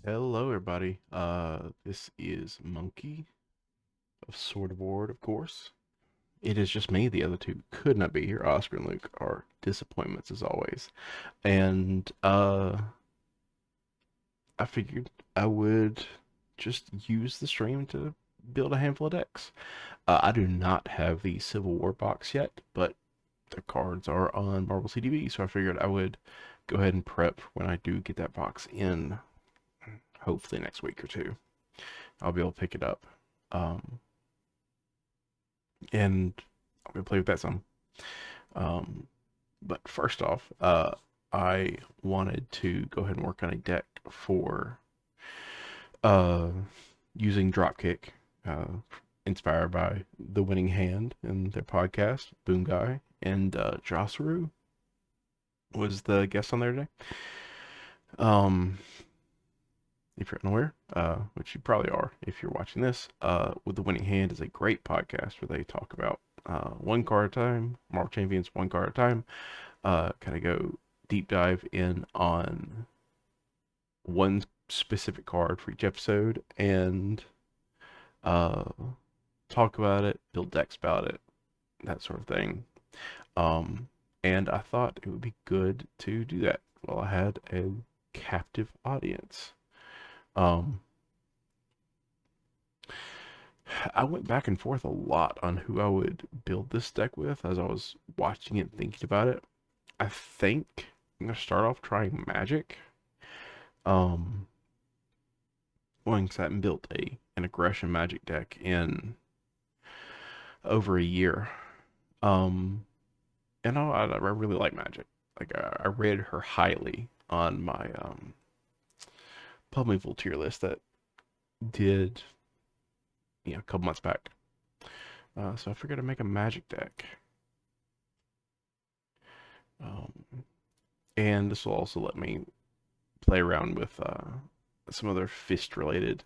Hello, everybody. This is Monkey of Sword of Ward, of course. It is just me. The other two could not be here. Oscar and Luke are disappointments as always. And I figured I would just use the stream to build a handful of decks. I do not have the Civil War box yet, but the cards are on Marvel CDB, so I figured I would go ahead and prep when I do get that box in, hopefully next week or two. I'll be able to pick it up. Um, and I'm gonna play with that some. Um, but first off, I wanted to go ahead and work on a deck for uh, using Dropkick, uh, inspired by The Winning Hand and their podcast, Boom Guy, and Josaru was the guest on there today. Um, if you're unaware, which you probably are if you're watching this, with The Winning Hand is a great podcast where they talk about one card at a time, Marvel Champions one card at a time, kind of go deep dive in on one specific card for each episode and uh, talk about it, build decks about it, that sort of thing. Um, and I thought it would be good to do that while I had a captive audience. Um, I went back and forth a lot on who I would build this deck with as I was watching it and thinking about it. I think I'm gonna start off trying Magik. Um, One, 'cause I haven't built an aggression Magic deck in over a year. Um, and I really like Magic. Like I read her highly on my Pummevel tier list that did a couple months back. So I figured I'd make a Magic deck. Um, and this will also let me play around with some other fist related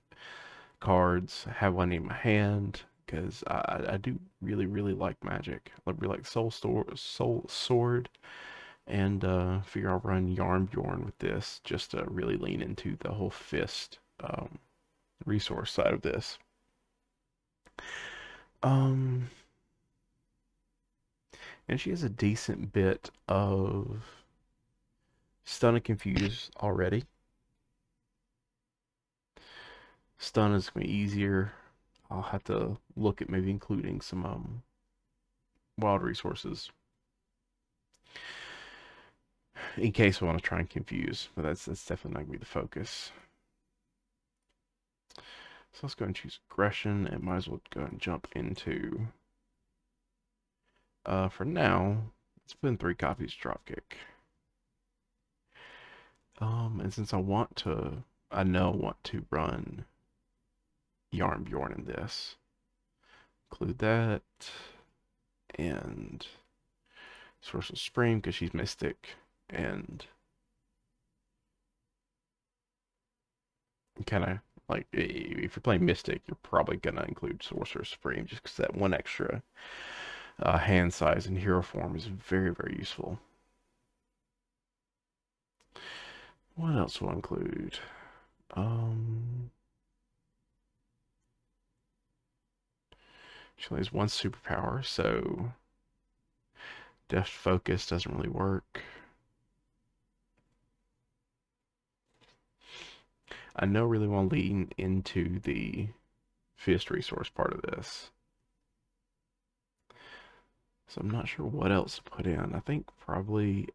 cards, have one in my hand, because I do really like Magic. I really like Soul Sword, and figure I'll run Yarn with this just to really lean into the whole fist resource side of this. Um, and she has a decent bit of Stun and Confuse already. Stun is going to be easier. I'll have to look at maybe including some wild resources in case I want to try and confuse, but that's definitely not going to be the focus. So let's go and choose aggression, and might as well go and jump into, for now, let's put in 3 copies Dropkick. And since I know I want to run Bjorn in this, include that, and Source of Spring, because she's Mystic, and kind of like, if you're playing Mystic, you're probably gonna include Sorcerer Supreme just because that one extra hand size in hero form is very useful. What else will I include? She only has one superpower, so Deft Focus doesn't really work. I know I really want to lean into the fist resource part of this. So I'm not sure what else to put in. I think probably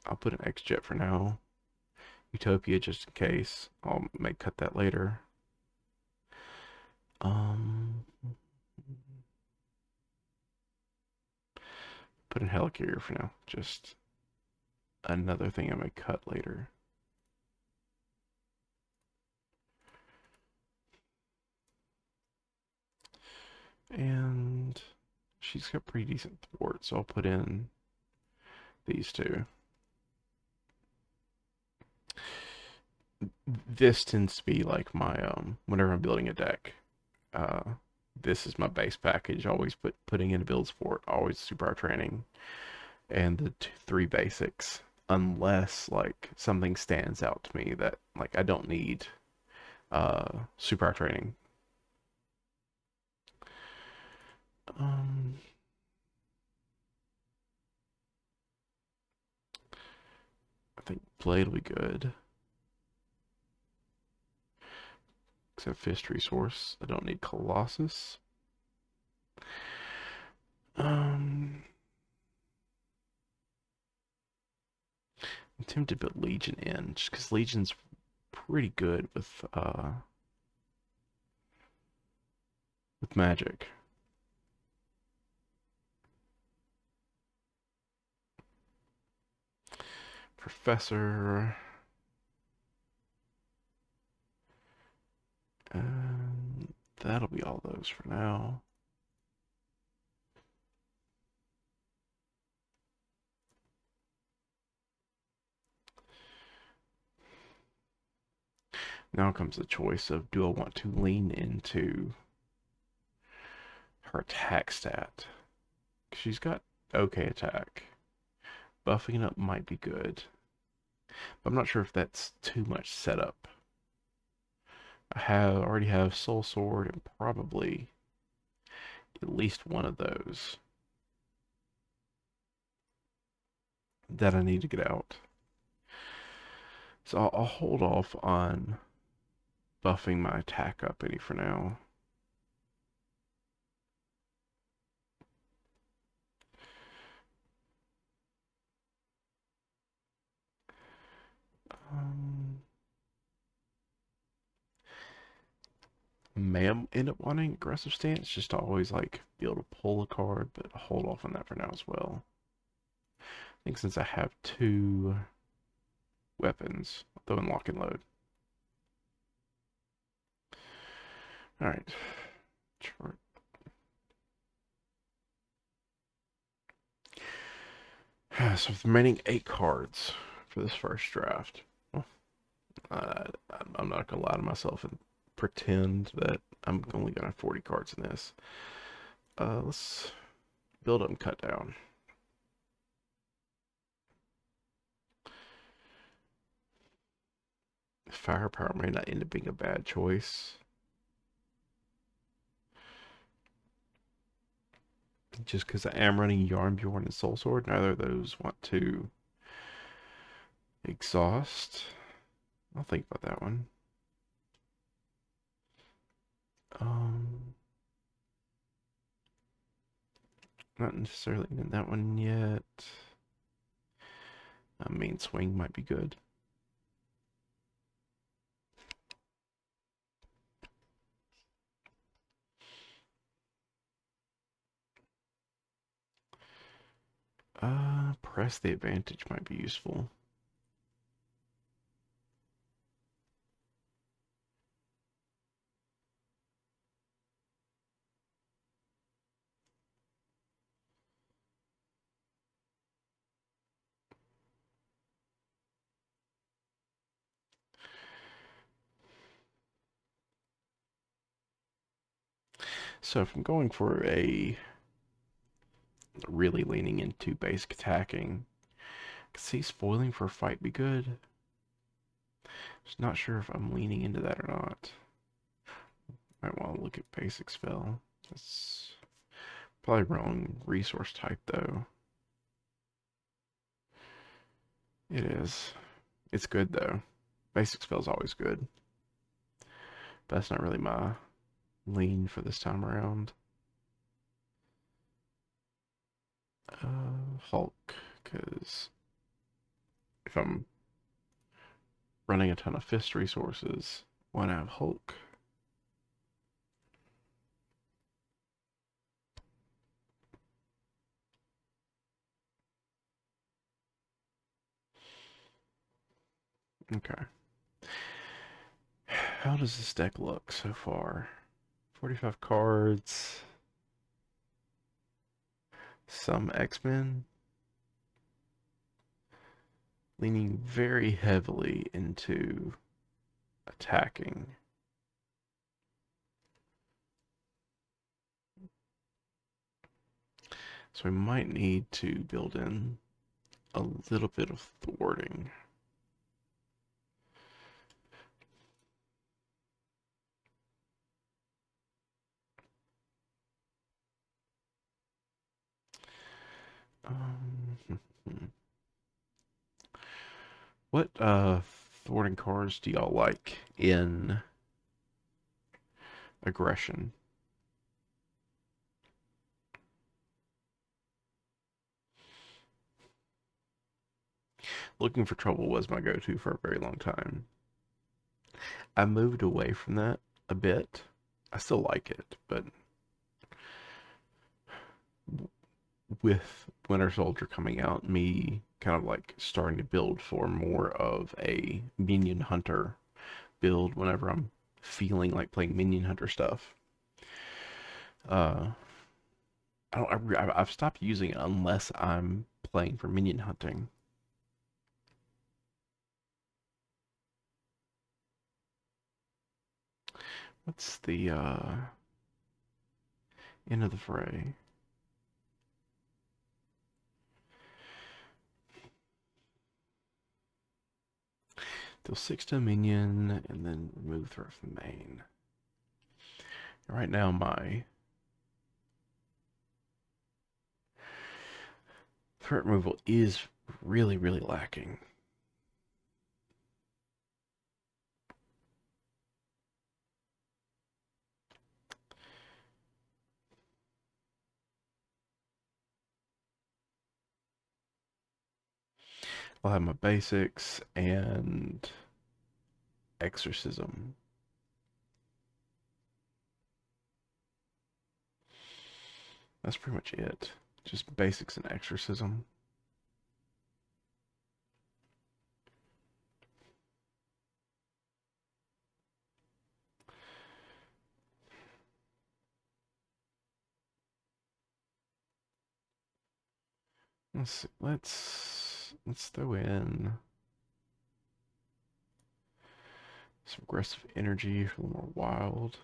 I'll put an X-Jet for now. Utopia just in case. I'll may cut that later. Um, Put in Helicarrier for now. Just another thing I may cut later. And she's got pretty decent thwart, so I'll put in these two. This tends to be like my whenever I'm building a deck. Uh, this is my base package. Always putting in a build sport. Always super training, and the 3 basics. Unless like something stands out to me that like I don't need super act rating. Um, I think Blade will be good. Except Fist Resource. I don't need Colossus. Um, I'm tempted to put Legion in, just because Legion's pretty good with Magik. Professor. And that'll be all those for now. Now comes the choice of, do I want to lean into her attack stat? She's got okay attack. Buffing up might be good. But I'm not sure if that's too much setup. Already have Soul Sword and probably at least one of those that I need to get out. So I'll hold off on buffing my attack up any for now. Um, may end up wanting aggressive stance just to always like be able to pull a card, but I'll hold off on that for now as well. I think since I have two weapons, I'll throw in lock and load. Alright. Chart. So with the remaining 8 cards for this first draft. Well, I'm not gonna lie to myself and pretend that I'm only gonna have 40 cards in this. Let's build up and cut down. Firepower may not end up being a bad choice. Just because I am running Yarnbjorn and Soul Sword, neither of those want to exhaust. I'll think about that one. Um, Not necessarily in that one yet. Main swing might be good. Press the advantage might be useful. So if I'm going for a really leaning into basic attacking, I could see spoiling for a fight be good. Just not sure if I'm leaning into that or not. Might want to look at basic spell. That's probably wrong resource type though. It is. It's good though. Basic spell's always good. But that's not really my lean for this time around. Hulk, because if I'm running a ton of fist resources, why not have Hulk? Okay. How does this deck look so far? 45 cards. Some X-Men. Leaning very heavily into attacking. So we might need to build in a little bit of thwarting. Um, what thwarting cards do y'all like in aggression? Looking for trouble was my go-to for a very long time. I moved away from that a bit. I still like it, but with Winter Soldier coming out, me kind of like starting to build for more of a minion hunter build whenever I'm feeling like playing minion hunter stuff. Uh, I don't. I've stopped using it unless I'm playing for minion hunting. What's the end of the fray? Deal 6 to a minion and then remove threat from main. Right now, my threat removal is really, really lacking. I'll have my basics and exorcism. That's pretty much it. Just basics and exorcism. Let's see. Let's throw in some aggressive energy for a little more wild.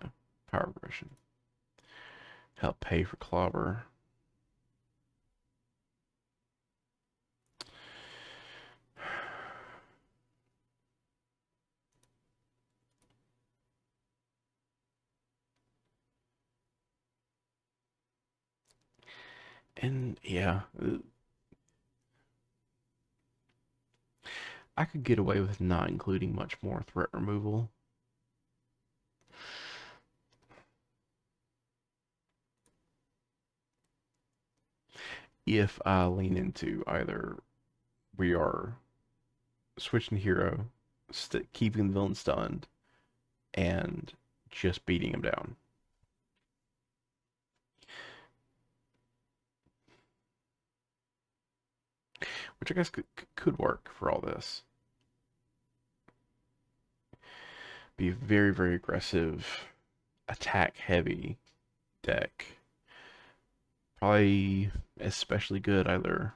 No, power aggression. Help pay for clobber. And yeah, I could get away with not including much more threat removal. If I lean into either we are switching hero, keeping the villain stunned, and just beating him down. Which I guess could work for all this. Be a very, very aggressive, attack heavy deck. Probably especially good either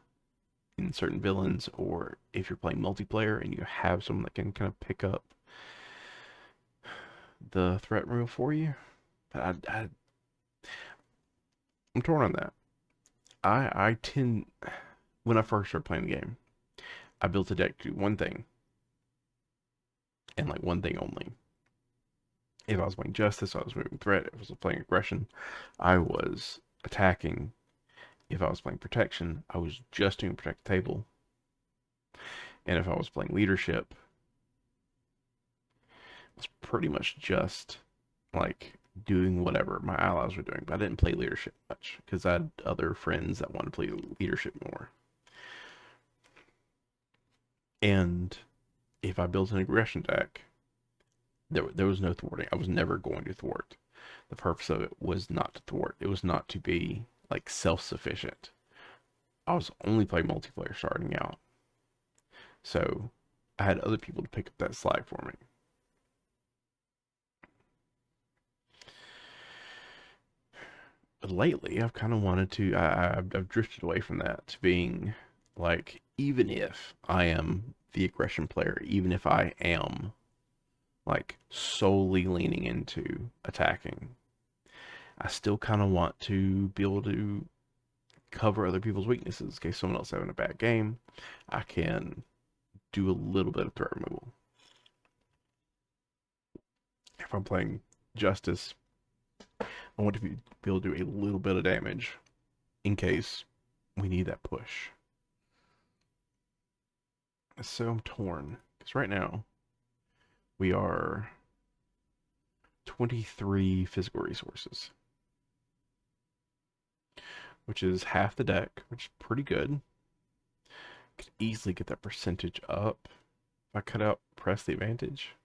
in certain villains or if you're playing multiplayer and you have someone that can kind of pick up the threat removal for you. But I'm torn on that. I tend, when I first started playing the game, I built a deck to do one thing and like one thing only. If I was playing Justice, I was moving threat. If I was playing aggression, I was attacking. If I was playing protection, I was just doing protect the table. And if I was playing leadership, it was pretty much just like doing whatever my allies were doing. But I didn't play leadership much because I had other friends that wanted to play leadership more. And if I built an aggression deck, there was no thwarting. I was never going to thwart. The purpose of it was not to thwart. It was not to be like self-sufficient. I was only playing multiplayer starting out. So I had other people to pick up that slack for me. But lately, I've kind of wanted to, I've drifted away from that to being like, even if I am the aggression player, even if I am like solely leaning into attacking, I still kind of want to be able to cover other people's weaknesses in case someone else having a bad game. I can do a little bit of threat removal. If I'm playing Justice, I want to be able to do a little bit of damage in case we need that push. So I'm torn because right now we are 23 physical resources, which is half the deck, which is pretty good. Could easily get that percentage up if I cut out press the advantage.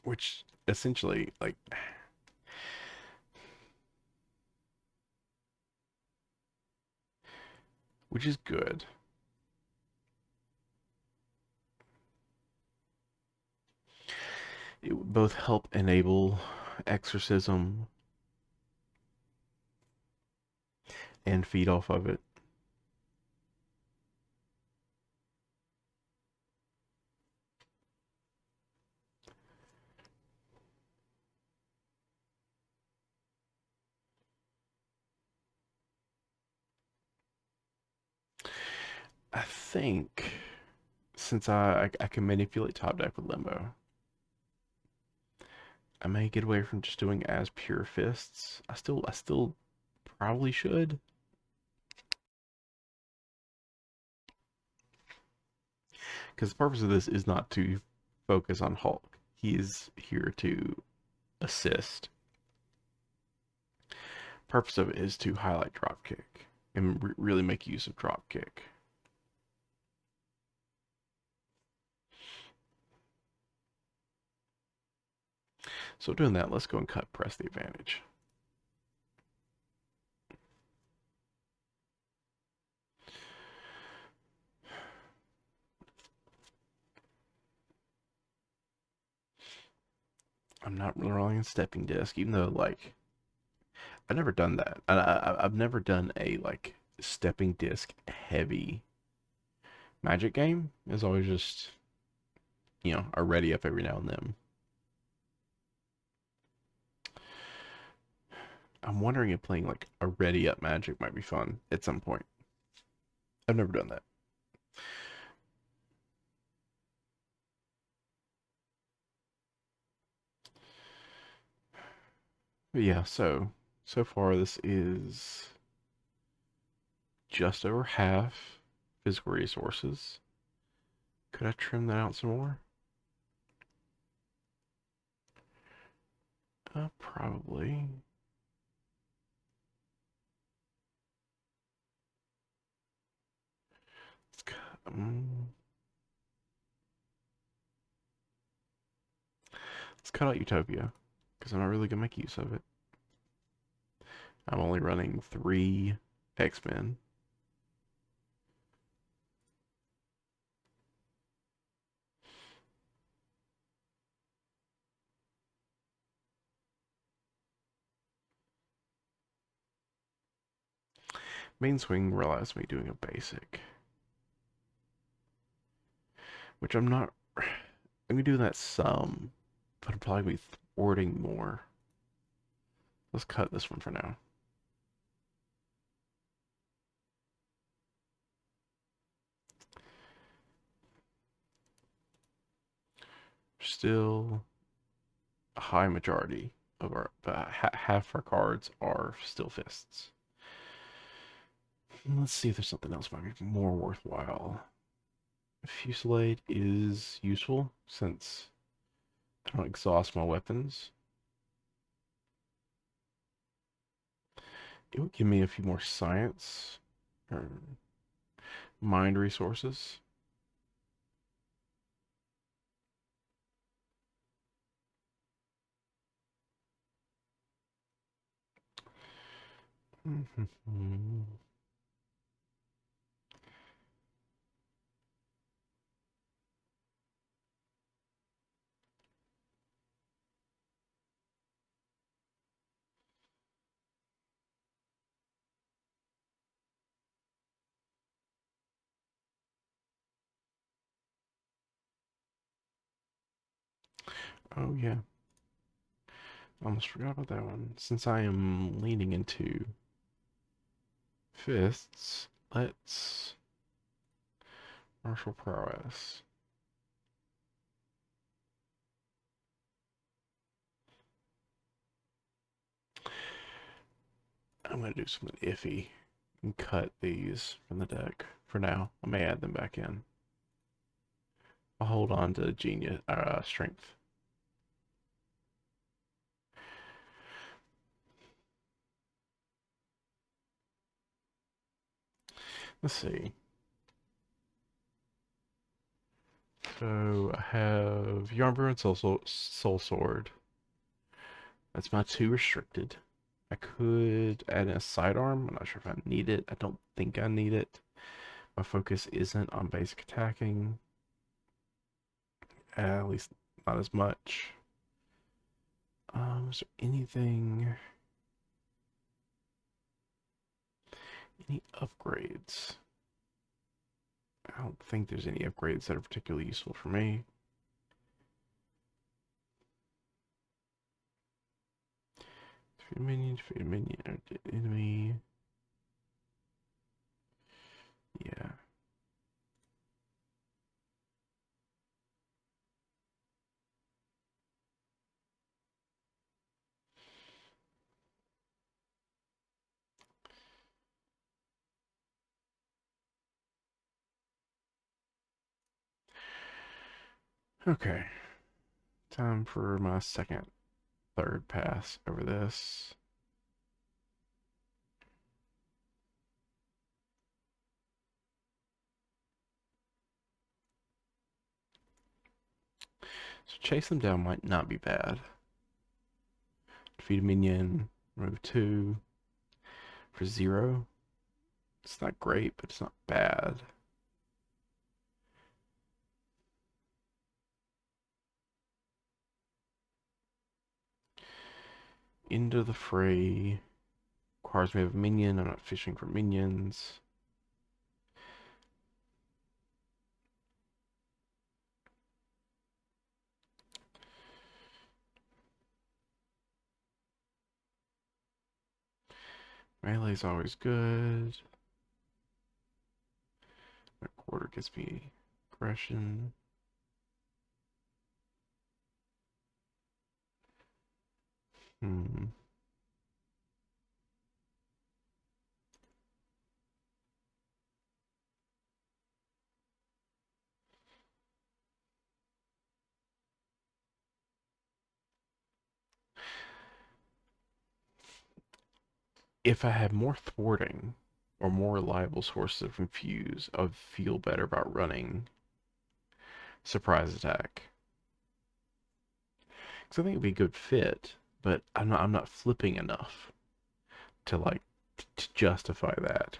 Which essentially, like, which is good. It would both help enable exorcism and feed off of it. I think since I can manipulate top deck with limbo, I may get away from just doing as pure fists. I still probably should. Because the purpose of this is not to focus on Hulk. He is here to assist. Purpose of it is to highlight dropkick and really make use of dropkick. So doing that, let's go and cut press the advantage. I'm not really relying on stepping disc, even though like I've never done that. I've never done a like stepping disc heavy Magic game. It's always just a ready up every now and then. I'm wondering if playing like a ready up Magic might be fun at some point. I've never done that. But yeah, so far this is just over half physical resources. Could I trim that out some more? Probably. Let's cut, let's cut out Utopia because I'm not really gonna make use of it. I'm only running 3 X-Men. Main swing relies on me doing a basic, which I'm not. I'm gonna do that some, but I'll probably be thwarting more. Let's cut this one for now. Still a high majority of our, half our cards are still fists. Let's see if there's something else might be more worthwhile. Fusillade is useful since I don't exhaust my weapons. It would give me a few more science or mind resources. Oh yeah, almost forgot about that one. Since I am leaning into fists, let's martial prowess. I'm going to do something iffy and cut these from the deck for now. I may add them back in. I'll hold on to genius strength. Let's see. So I have Yarnbrew and Soul Sword. That's my 2 restricted. I could add in a sidearm. I'm not sure if I need it. I don't think I need it. My focus isn't on basic attacking. At least not as much. Is there anything... Any upgrades? I don't think there's any upgrades that are particularly useful for me. Defeat a minion, or enemy. Yeah. Okay. Time for my third pass over this. So chase them down might not be bad. Defeat a minion, remove 2 for 0. It's not great, but it's not bad. Into the fray. Requires me to have a minion. I'm not fishing for minions. Melee's always good. My quarter gives me aggression. Hmm. If I had more thwarting or more reliable sources of infuse, I would feel better about running surprise attack. Because I think it'd be a good fit, but I'm not flipping enough to like to justify that.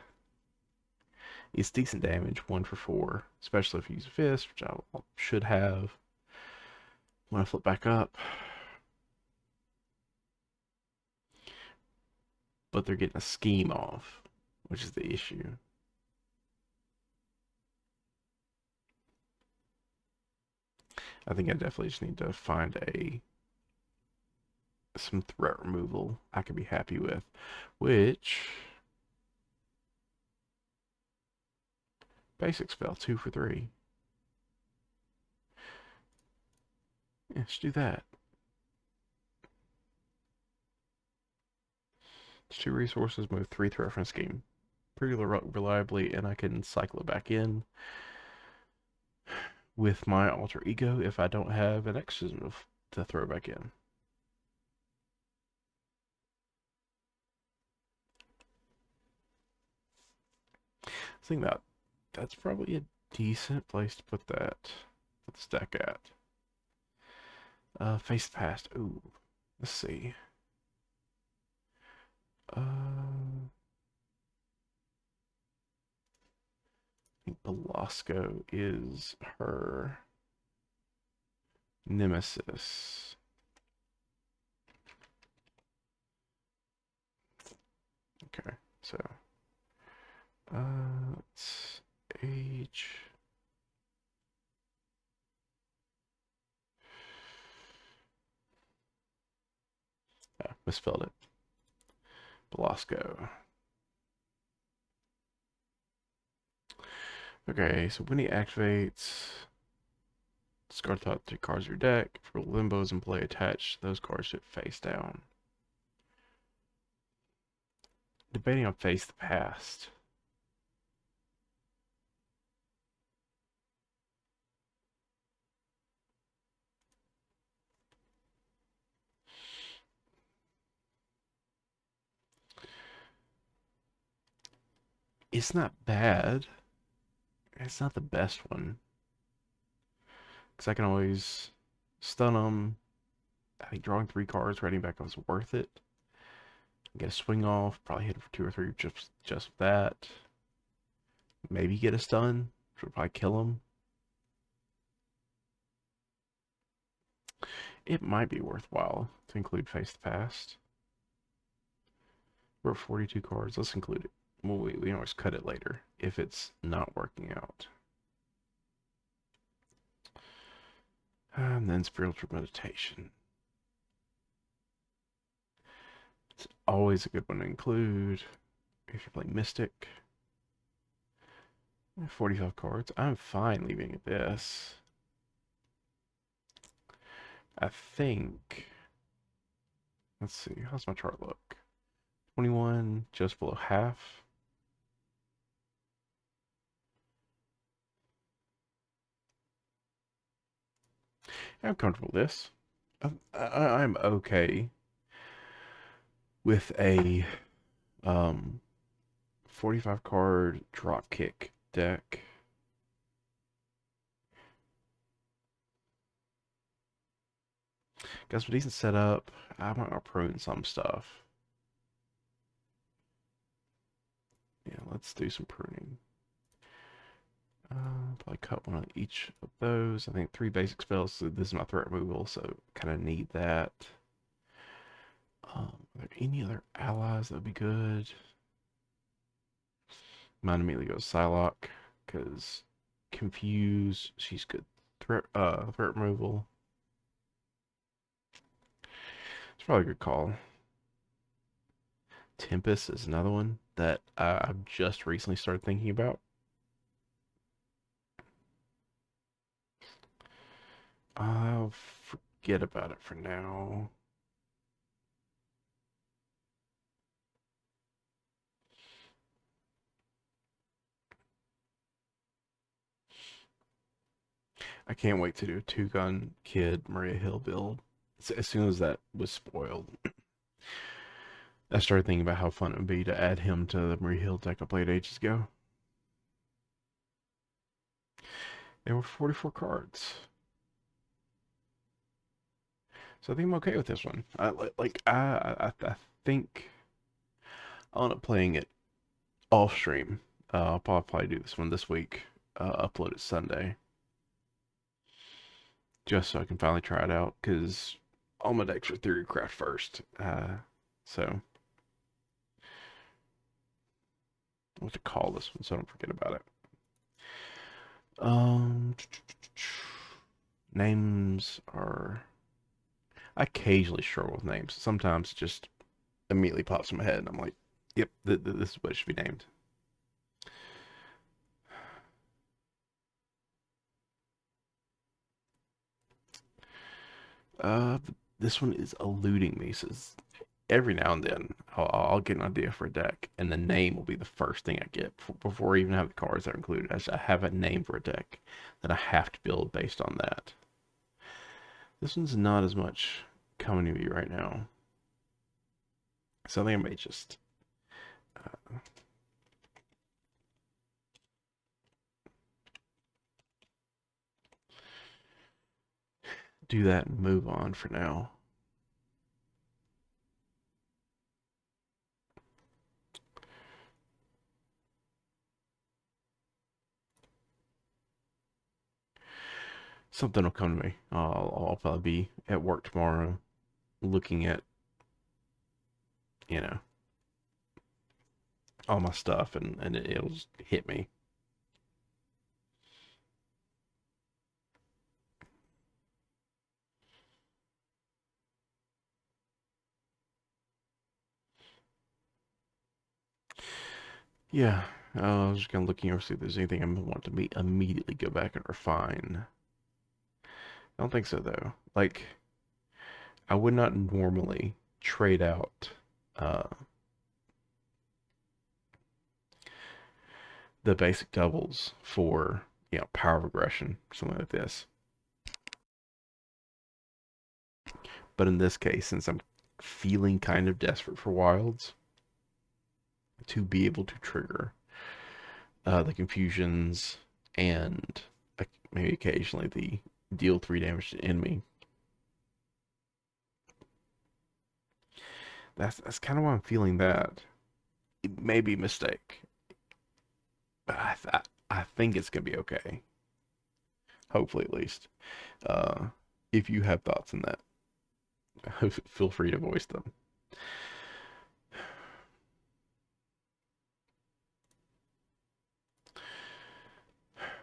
It's decent damage, 1 for 4, especially if you use a fist, which I should have when I flip back up. But they're getting a scheme off, which is the issue. I think I definitely just need to find some threat removal I could be happy with, which basic spell 2 for 3. Yeah, let's do that. It's 2 resources, move 3 threat from scheme pretty reliably, and I can cycle it back in with my alter ego if I don't have an exorcism to throw back in. I think that's probably a decent place to put the stack at. Face the past. Ooh, let's see. I think Belasco is her nemesis. Okay, so let's age. Ah, misspelled it. Belasco. Okay, so when he activates, discard top 2 cards of your deck. For limbos and play attached, those cards should face down. debating on Face the Past. It's not bad. It's not the best one. Because I can always stun them. I think drawing 3 cards, writing back was worth it. Get a swing off, probably hit it for 2 or 3 just that. Maybe get a stun, which would probably kill him. It might be worthwhile to include Face the Past. We're at 42 cards. Let's include it. Well, we can always cut it later if it's not working out. And then Spiritual Meditation. It's always a good one to include if you're playing Mystic. 45 cards. I'm fine leaving it this. I think. Let's see. How's my chart look? 21, just below half. I'm comfortable with this. I'm okay with a 45 card drop kick deck. Got some decent setup. I might not prune some stuff. Yeah, let's do some pruning. Probably cut one on each of those. I think 3 basic spells. So this is my threat removal, so kind of need that. Are there any other allies that would be good? Mine immediately goes Psylocke, because Confuse, she's good. Threat removal. It's probably a good call. Tempest is another one that I've just recently started thinking about. I'll forget about it for now. I can't wait to do a 2-gun Kid Maria Hill build. As soon as that was spoiled, I started thinking about how fun it would be to add him to the Maria Hill deck I played ages ago. There were 44 cards. So I think I'm okay with this one. I think I'll end up playing it off stream. I'll probably do this one this week. Upload it Sunday, just so I can finally try it out. Because all my decks are theory craft first. So I want to call this one so I don't forget about it. Um, names are. I occasionally struggle with names. Sometimes it just immediately pops in my head, and I'm like, "Yep, this is what it should be named." Uh, this one is eluding me. So every now and then I'll get an idea for a deck, and the name will be the first thing I get before I even have the cards that are included. I have a name for a deck that I have to build based on that. This one's not as much coming to me right now, so I think I may just do that and move on for now. Something will come to me. I'll probably be at work tomorrow looking at, you know, all my stuff, and it'll just hit me. Yeah, I was just kind of looking over see if there's anything I want to immediately go back and refine. I don't think so though. Like I would not normally trade out uh the basic doubles for, power of aggression, something like this. But in this case, since I'm feeling kind of desperate for wilds, to be able to trigger the confusions and maybe occasionally the deal 3 damage to enemy. That's kind of why I'm feeling that. It may be a mistake, but I think it's gonna be okay. Hopefully, at least. Uh, if you have thoughts on that, feel free to voice them.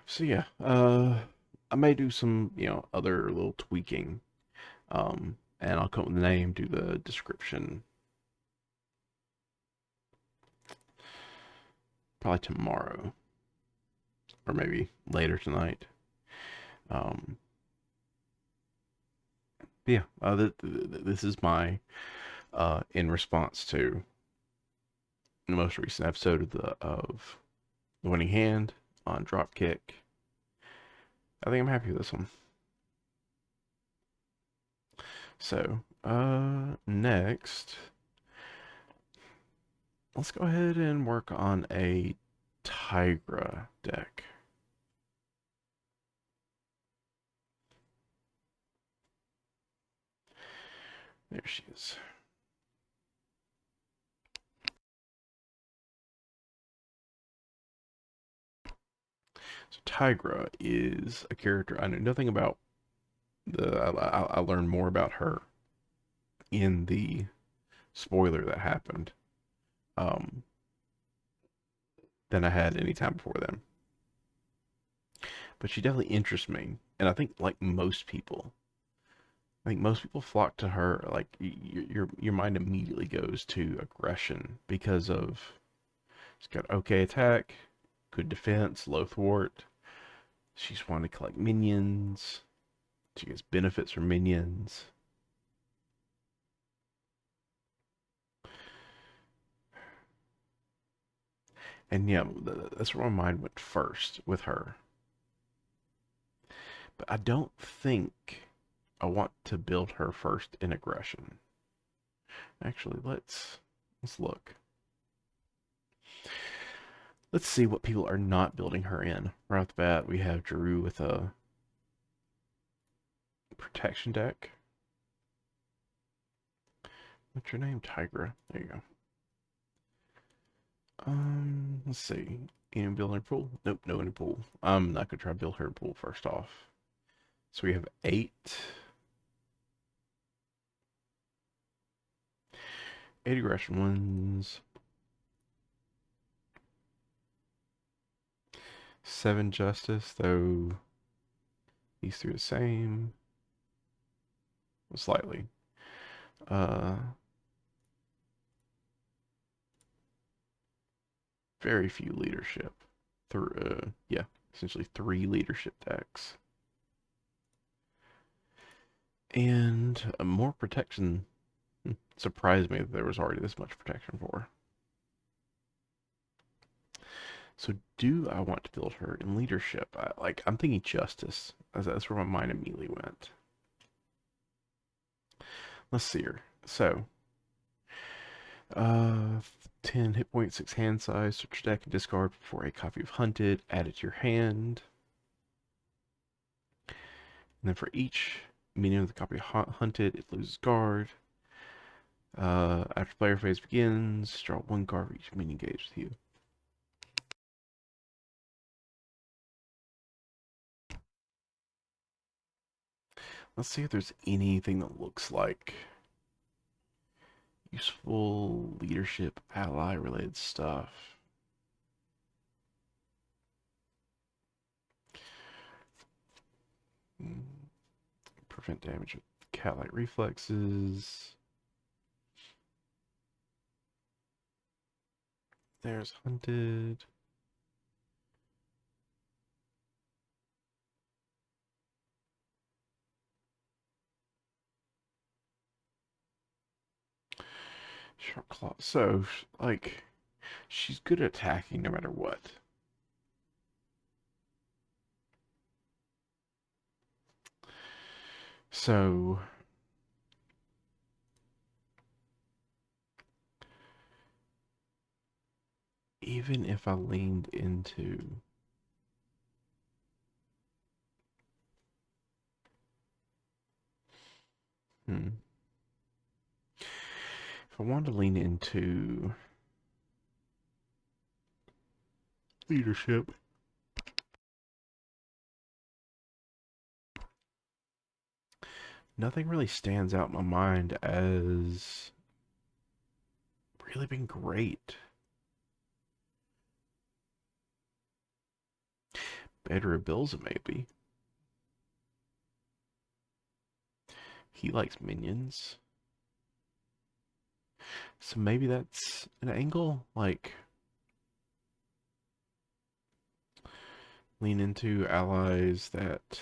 So yeah, I may do some, other little tweaking. And I'll come up with the name, do the description, probably tomorrow, or maybe later tonight. Um, yeah, this is my in response to the most recent episode of the winning hand on Dropkick. I think I'm happy with this one. So, next, let's go ahead and work on a Tigra deck. There she is. So Tigra is a character I knew nothing about. I learned more about her in the spoiler that happened um, than I had any time before then. But she definitely interests me, and I think most people flock to her. Like your mind immediately goes to aggression because of she's got okay attack, good defense, low thwart. She's wanting to collect minions. She gets benefits from minions. And yeah, that's where my mind went first with her. But I don't think I want to build her first in aggression. Actually, let's look. Let's see what people are not building her in. Right off the bat, we have Drew with a protection deck. What's your name? Tigra. There you go. Let's see. Any build her pool? Nope, no any pool. I'm not gonna try to build her pool first off. So we have 8 aggression ones, 7 justice, though these 3 are the same. Slightly. Uh, very few leadership. Yeah, essentially 3 leadership decks. And more protection. Surprised me that there was already this much protection for. So do I want to build her in leadership? I'm thinking justice. That's where my mind immediately went. Let's see her. So, uh, 10 hit points, 6 hand size. Search your deck and discard for a copy of Hunted. Add it to your hand. And then for each minion with a copy of Hunted, it loses guard. After player phase begins, draw 1 card for each minion engaged with you. Let's see if there's anything that looks like useful leadership ally related stuff. Prevent damage with cat-like reflexes. There's Hunted. Sharp Claw. So, like, she's good at attacking no matter what. So even if I leaned into hmm, if I wanted to lean into leadership, nothing really stands out in my mind as really been great. Better Bills maybe. He likes minions. So maybe that's an angle, like lean into allies that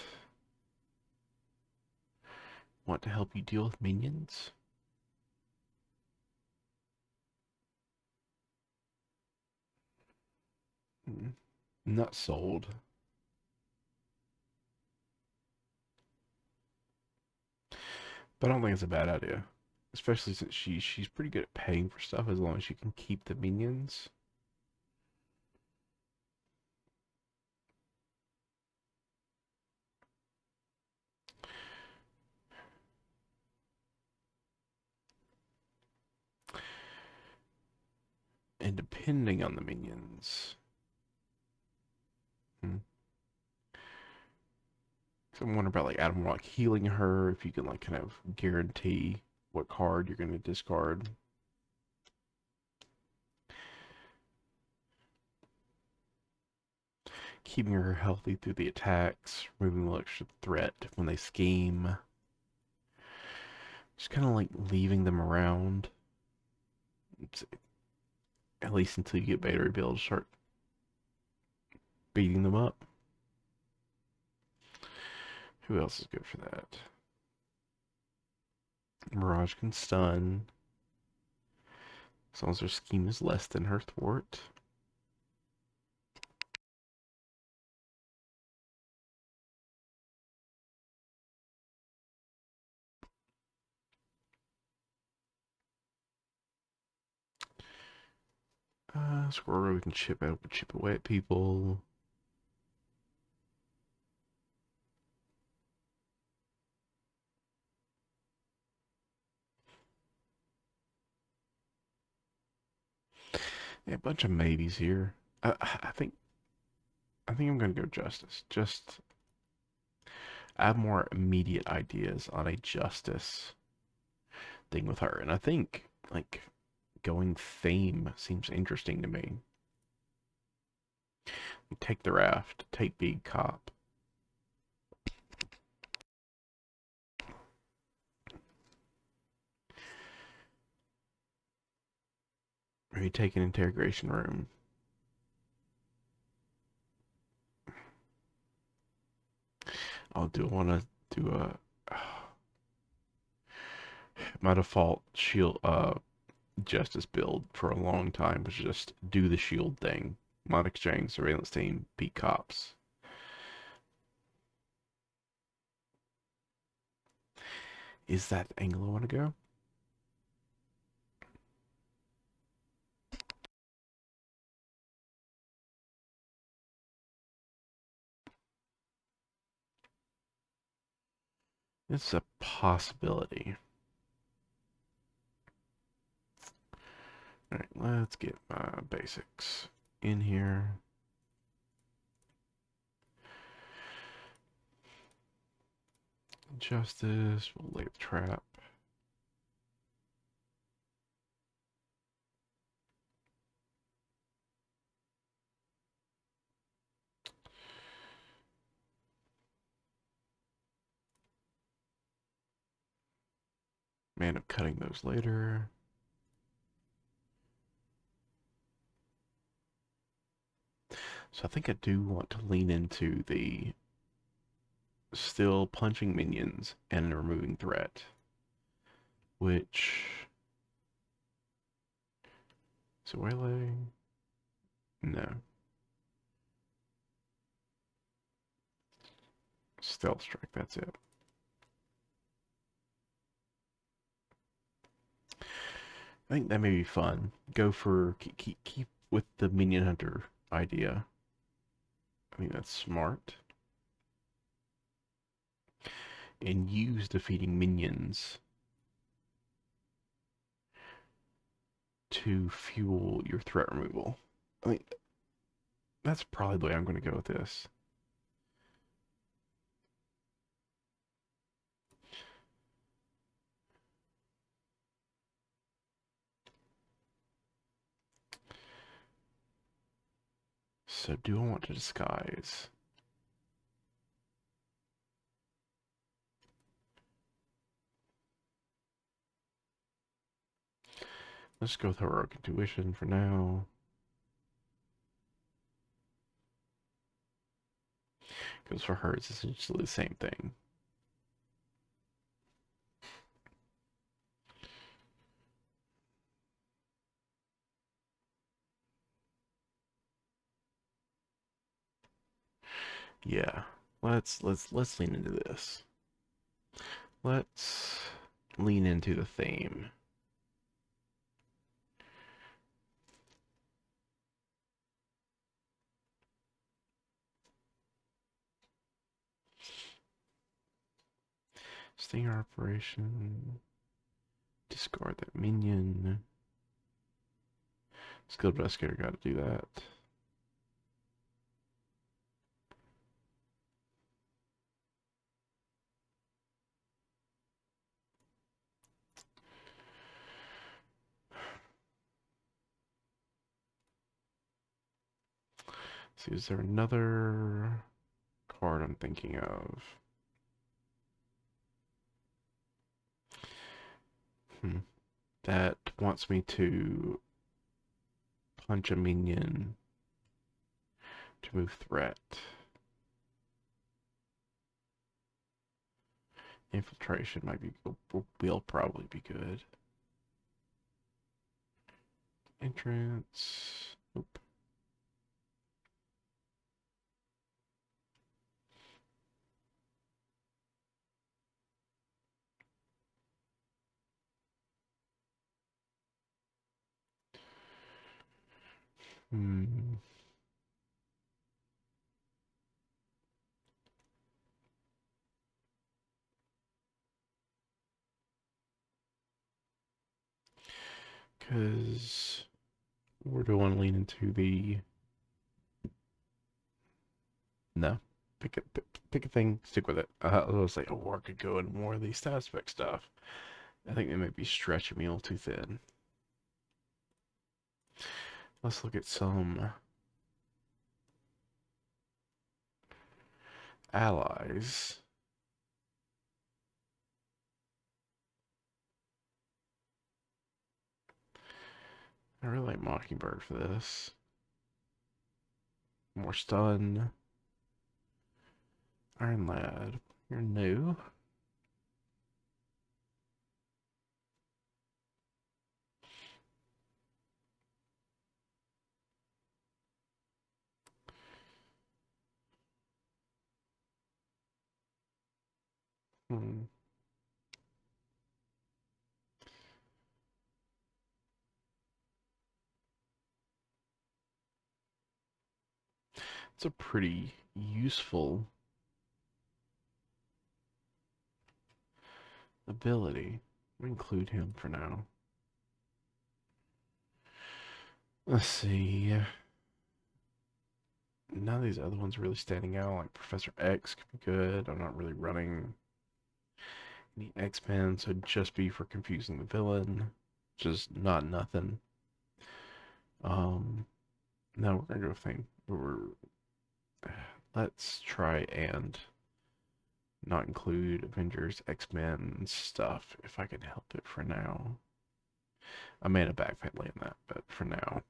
want to help you deal with minions. Hmm. Not sold. But I don't think it's a bad idea. Especially since she's pretty good at paying for stuff as long as she can keep the minions. And depending on the minions. Hmm. So I'm wondering about like adding more like healing her, if you can like kind of guarantee what card you're gonna discard. Keeping her healthy through the attacks, removing the extra threat when they scheme. Just kind of like leaving them around. It's, at least until you get beta rebuild, start beating them up. Who else is good for that? Mirage can stun, as long as their scheme is less than her thwart. Squirrel can chip away at people. Yeah, a bunch of maybes here. I think I'm gonna go justice. Just I have more immediate ideas on a justice thing with her, and I think like going theme seems interesting to me. Take the raft, take big cop. Maybe take an interrogation room. I'll do want to do a my default shield justice build for a long time was just do the shield thing. Mod exchange, surveillance team, beat cops. Is that the angle I want to go? It's a possibility. Alright, let's get my basics in here. Justice, we'll lay the trap. Man up cutting those later. So I think I do want to lean into the still punching minions and removing threat. Which so waylay? No. Stealth strike, that's it. I think that may be fun. Go for keep with the minion hunter idea. I think that's smart. And use defeating minions to fuel your threat removal. I mean, that's probably the way I'm going to go with this. So do I want to disguise? Let's go with heroic intuition for now. Because for her, it's essentially the same thing. Yeah. Let's lean into this. Let's lean into the theme. Stinger operation. Discard that minion. Skilled investigator got to do that. See, is there another card I'm thinking of? That wants me to punch a minion to move threat. Infiltration might be will probably be good. Entrance. Nope. Hmm. Because where do I want to lean into the... No. Pick a thing, stick with it. I was like, oh, I could go into more of these stat spec stuff. I think they might be stretching me a little too thin. Let's look at some allies. I really like Mockingbird for this. More stun. Iron Lad, you're new. Hmm. It's a pretty useful ability. We include him for now. Let's see. None of these other ones really standing out. Like Professor X could be good. I'm not really running any X-Men, so just be for confusing the villain. Just not nothing. Um, no, we're gonna go with thing. Let's try and not include Avengers, X-Men stuff if I can help it for now. I may have backpedal in that, but for now.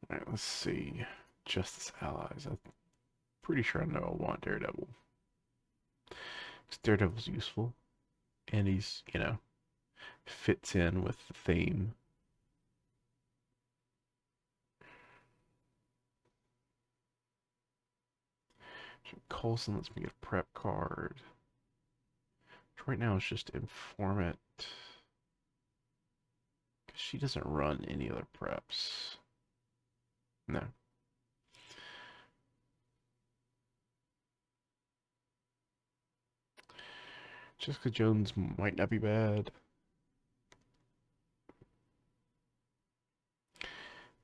Alright, let's see. Justice Allies. I'm pretty sure I know I want Daredevil. Because Daredevil's useful. And he's, fits in with the theme. Colson lets me get a prep card. Which right now it's just Informant. Because she doesn't run any other preps. No. Jessica Jones might not be bad.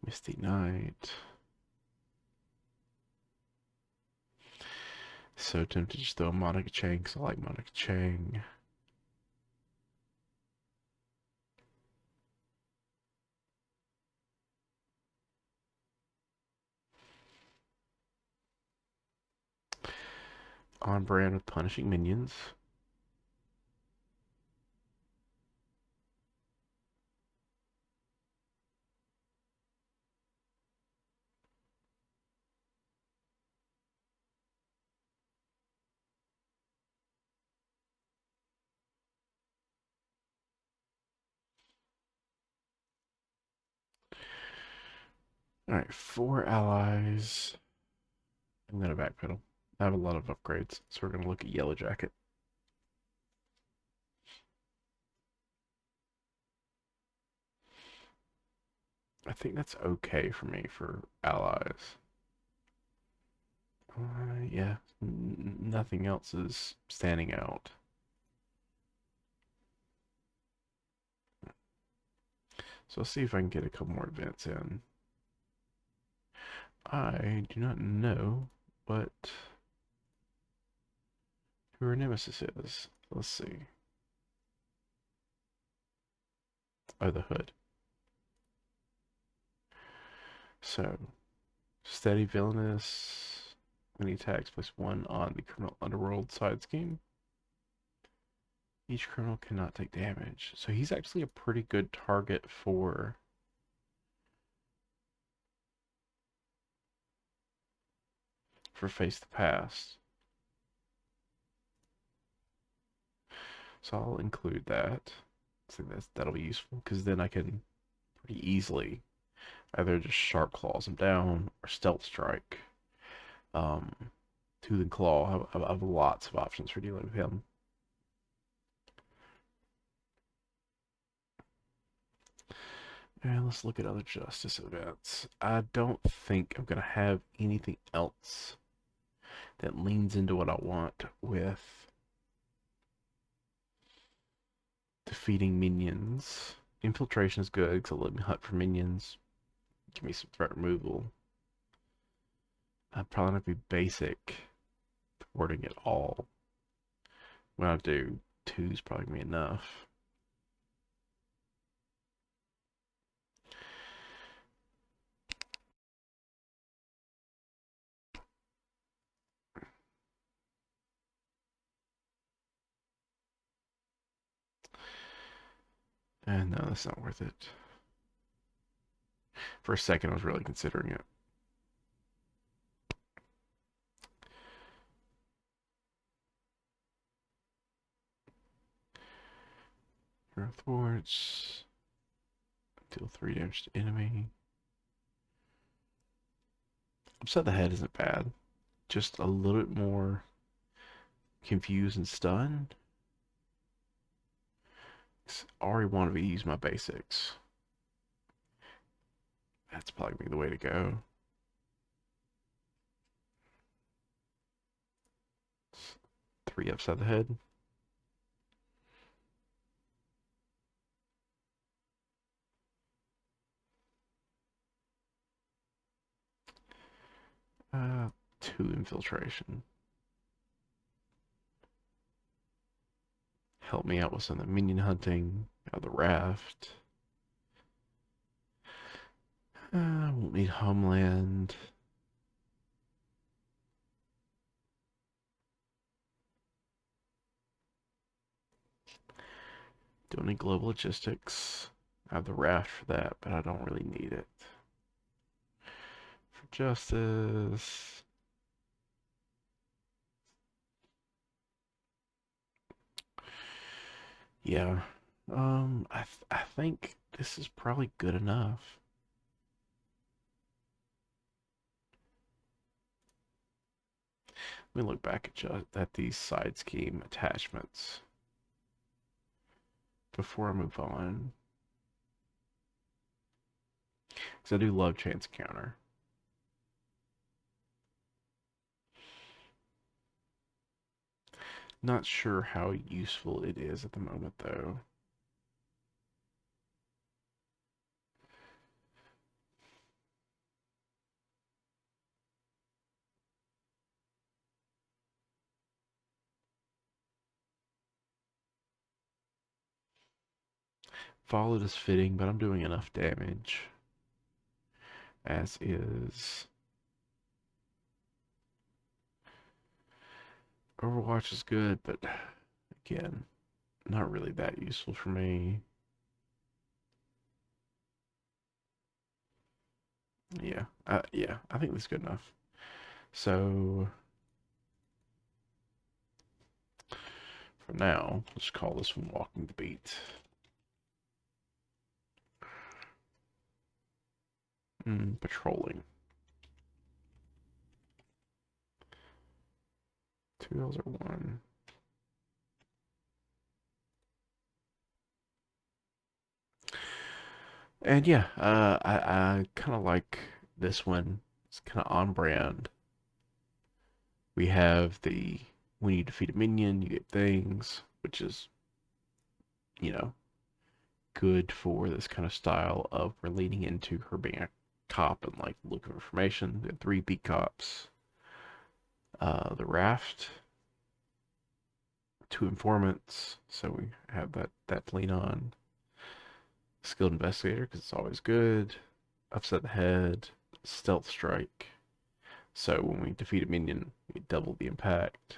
Misty Knight. So tempted to just throw Monica Chang because I like Monica Chang. On brand with Punishing Minions. Alright, 4 allies. I'm gonna backpedal. I have a lot of upgrades, so we're gonna look at Yellow Jacket. I think that's okay for me for allies. Yeah, nothing else is standing out. So let's see if I can get a couple more events in. I do not know what who her nemesis is. Let's see. Oh, the Hood. So, steady villainous. When he attacks, place 1 on the criminal underworld side scheme. Each criminal cannot take damage. So he's actually a pretty good target for Face the Past. So I'll include that. So that'll be useful because then I can pretty easily either just sharp claws him down or stealth strike. Um, Tooth and claw. I have lots of options for dealing with him. And let's look at other justice events. I don't think I'm gonna have anything else that leans into what I want with defeating minions. Infiltration is good because it'll let me hunt for minions. Give me some threat removal. I'd probably not be basic wording it all. When I do, 2's probably gonna be enough. And no, that's not worth it. For a second, I was really considering it. Hero thwarts. Deal 3 damage to enemy. Upside the head isn't bad. Just a little bit more confused and stunned. I already want to use my basics. That's probably the way to go. 3 upside the head. Uh, 2 infiltration. Help me out with some of the minion hunting. The raft. Won't need homeland. Don't need global logistics. I have the raft for that, but I don't really need it. For justice. Yeah. I think this is probably good enough. Let me look back at these side scheme attachments before I move on. Because I do love chance counter. Not sure how useful it is at the moment, though. Followed is fitting, but I'm doing enough damage as is. Overwatch is good, but again, not really that useful for me. Yeah, I think that's good enough. So for now, let's call this one Walking the Beat. Patrolling. 2 L's or 1. And yeah, I kind of like this one. It's kind of on brand. We have the when you defeat a minion, you get things, which is, you know, good for this kind of style of we're leaning into her being a cop and like looking for information. The 3 beat cops, the raft, 2 informants, so we have that to lean on. Skilled investigator because it's always good. Upset the head, stealth strike. So when we defeat a minion, we double the impact.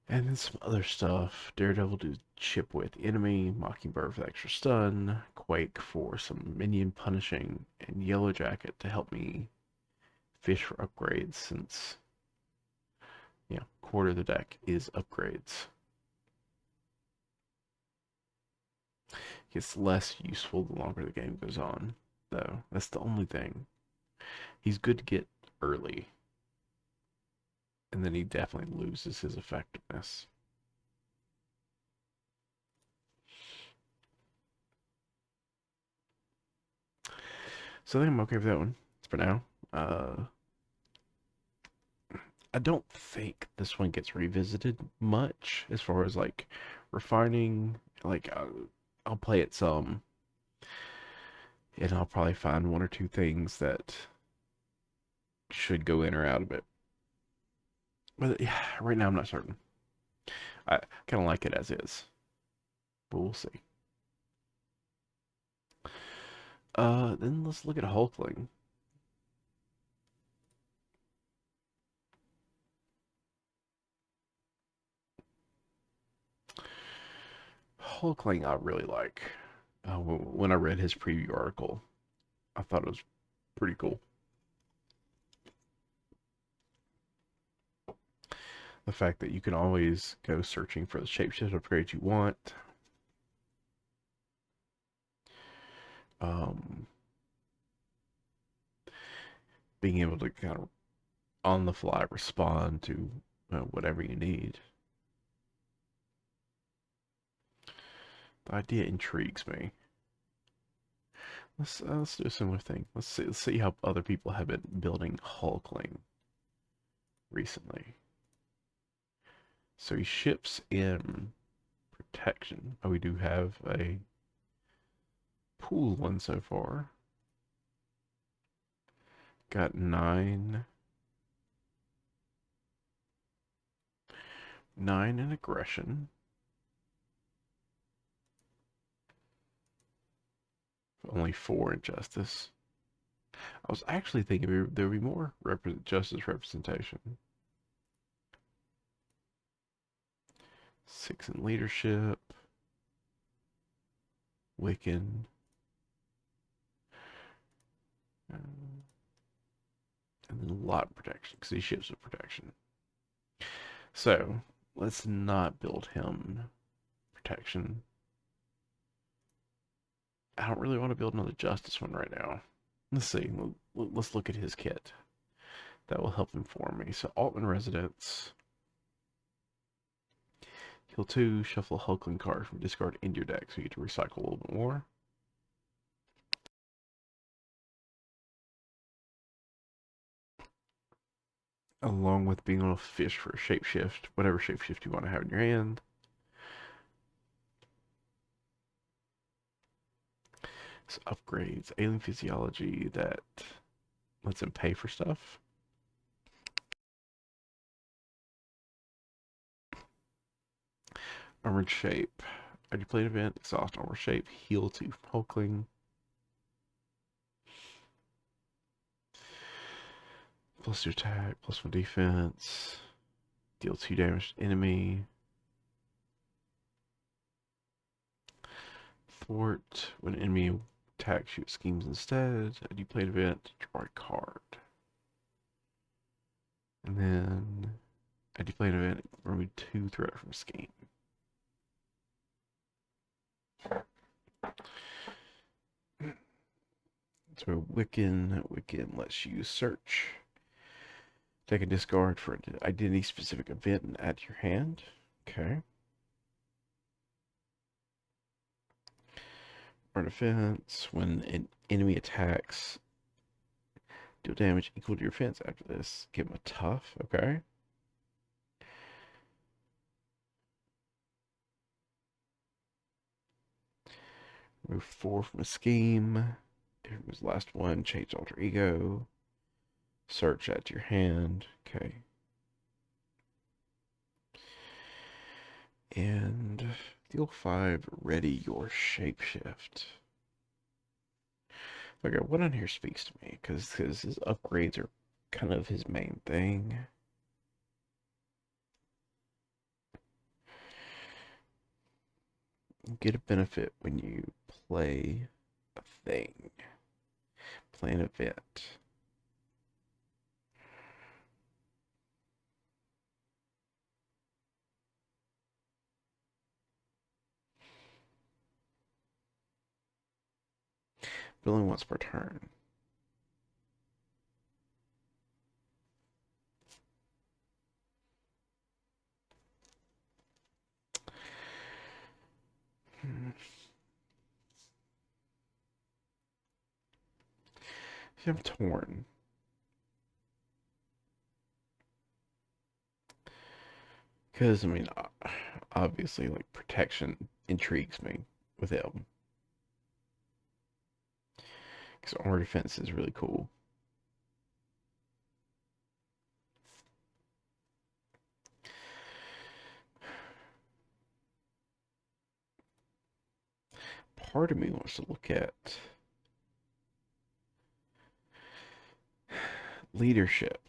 And then some other stuff. Daredevil to chip with enemy, Mockingbird for extra stun, Quake for some minion punishing, and Yellow Jacket to help me fish for upgrades since, quarter of the deck is upgrades. Gets less useful the longer the game goes on, though. That's the only thing. He's good to get early, and then he definitely loses his effectiveness. So I think I'm okay with that one for now. I don't think this one gets revisited much as far as like refining. Like, I'll play it some, and I'll probably find 1 or 2 things that should go in or out of it. But yeah, right now I'm not certain. I kind of like it as is, but we'll see. Then let's look at Hulkling. Hulkling I really like. When I read his preview article, I thought it was pretty cool. The fact that you can always go searching for the shapeshift upgrades you want. Um, Being able to kind of on the fly respond to whatever you need. The idea intrigues me. Let's do a similar thing. Let's see how other people have been building Hulkling recently. So he ships in protection. Oh, we do have a pool one so far. Got 9 in aggression. Only 4 in justice. I was actually thinking there would be more justice representation. 6 in leadership. Wiccan. And then a lot of protection because he ships with protection. So let's not build him protection. I don't really want to build another justice one right now. Let's see. Let's look at his kit. That will help inform me. So Altman Residence. Heal 2, shuffle a Hulkling card from discard into your deck, so you get to recycle a little bit more. Along with being able to fish for a shapeshift, whatever shapeshift you want to have in your hand. So upgrades, alien physiology that lets him pay for stuff. Armored shape. At your plate event, exhaust armor shape, heal 2 from Hulkling. +2 attack, +1 defense. Deal 2 damage to enemy. Thwart. When an enemy attacks, shoot schemes instead. At your plate event, draw a card. And then at your plate event, remove 2 threat from scheme. So Wiccan lets you search. Take a discard for an identity-specific event and add to your hand. Okay. Our defense, when an enemy attacks, deal damage equal to your defense after this. Give him a tough, okay. Remove 4 from a scheme. If it was last one, change alter ego. Search at your hand. Okay. And deal 5, ready your shapeshift. Okay, what on here speaks to me? Because his upgrades are kind of his main thing. You get a benefit when you play a thing. Play an event. But only once per turn. See, I'm torn. Because, I mean, obviously, like, protection intrigues me with him. Because armor defense is really cool. Part of me wants to look at leadership.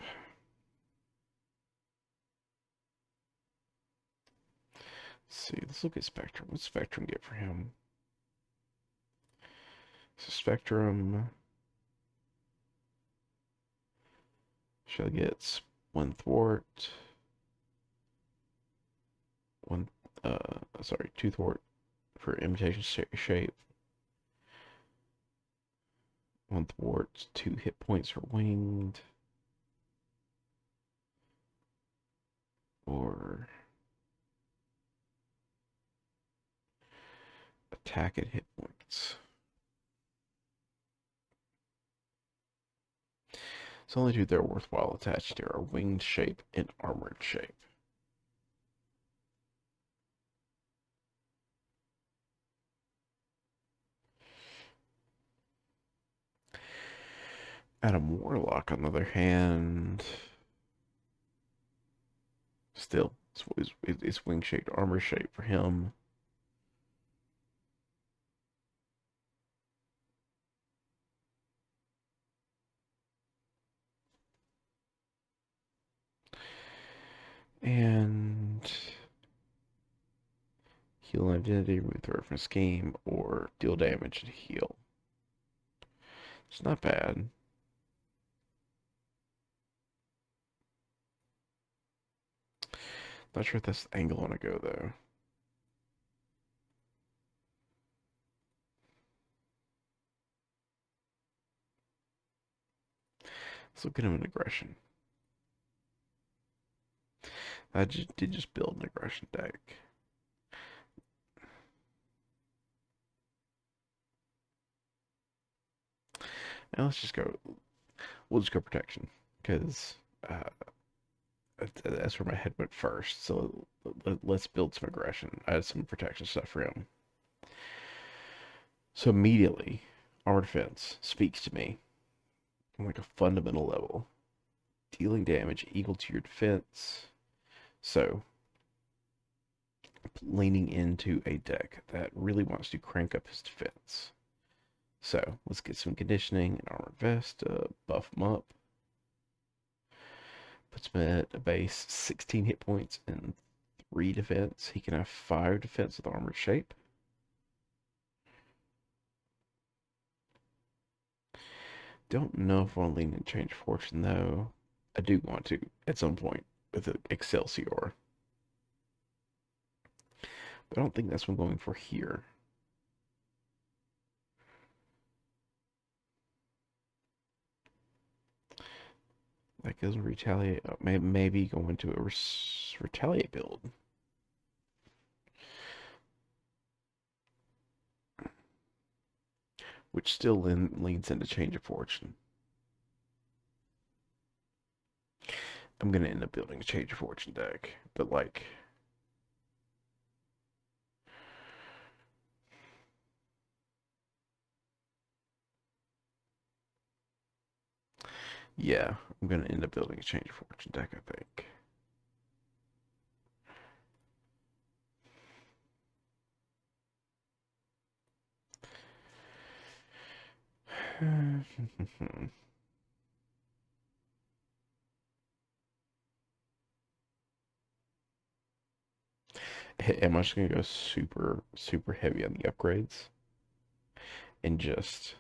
Let's see, let's look at Spectrum. What's Spectrum get for him? So Spectrum shall gets 1 thwart, 2 thwart for imitation shape, 1 thwart, 2 hit points for winged, or attack at hit points. So only 2 that are worthwhile attached here are winged shape and armored shape. Adam Warlock, on the other hand, still, it's wing shaped armor shape for him. And heal an identity, remove the reference scheme, or deal damage and heal. It's not bad. Not sure if that's the angle I want to go though. Let's look at him in aggression. I just did just build an aggression deck. Now let's just go. We'll just go protection because that's where my head went first. So let's build some aggression. I had some protection stuff for him. So immediately, armor defense speaks to me on like a fundamental level. Dealing damage equal to your defense. So leaning into a deck that really wants to crank up his defense. So let's get some conditioning and armor vest to buff him up. Puts him at a base 16 hit points and 3 defense. He can have 5 defense with armored shape. Don't know if I want to lean and change fortune though. I do want to at some point with Excelsior. But I don't think that's what I'm going for here. That goes retaliate. Maybe go into a retaliate build. Which still leads into change of fortune. I'm gonna end up building a change of fortune deck, but like, yeah, I'm gonna end up building a change of fortune deck, I think. Am I just gonna go super heavy on the upgrades and just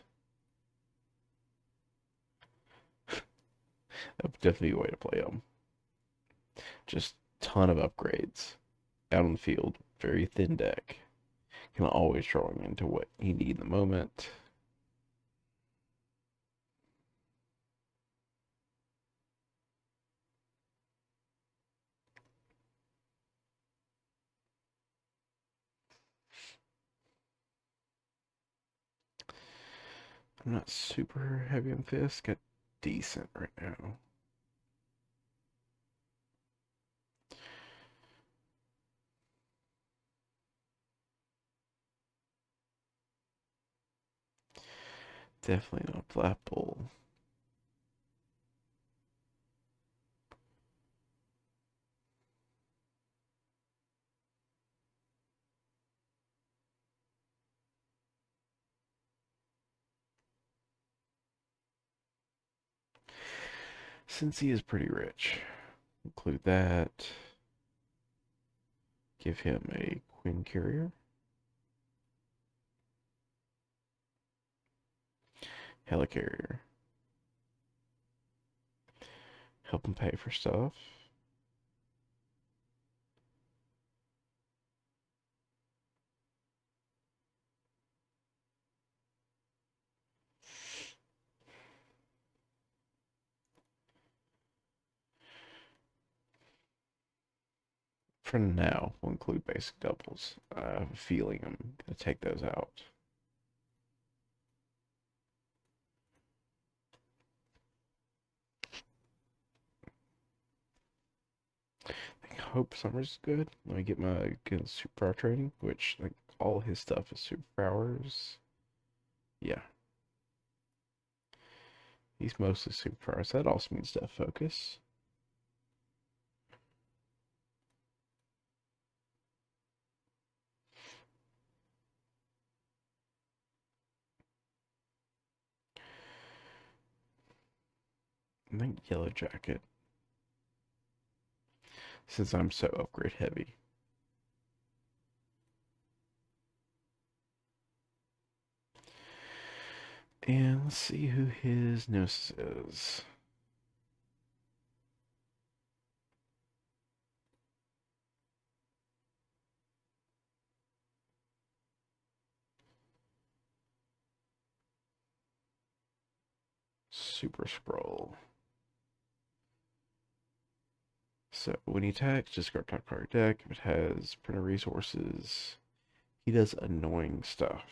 that's definitely a way to play them. Just ton of upgrades out on the field, very thin deck. Can always drawing into what you need in the moment. I'm not super heavy on this. Got decent right now. Definitely not flat bowl. Since he is pretty rich, include that. Give him a Queen Carrier. Helicarrier. Help him pay for stuff. For now, we'll include basic doubles. I have a feeling I'm going to take those out. I hope Summer's good. Let me get my good superpower training, which like all his stuff is superpowers. Yeah, he's mostly superpowers. That also means death focus. I think yellow jacket, since I'm so upgrade heavy. And let's see who his nemesis is. Super Scroll. So when he attacks, discard top card deck. If it has printer resources, he does annoying stuff.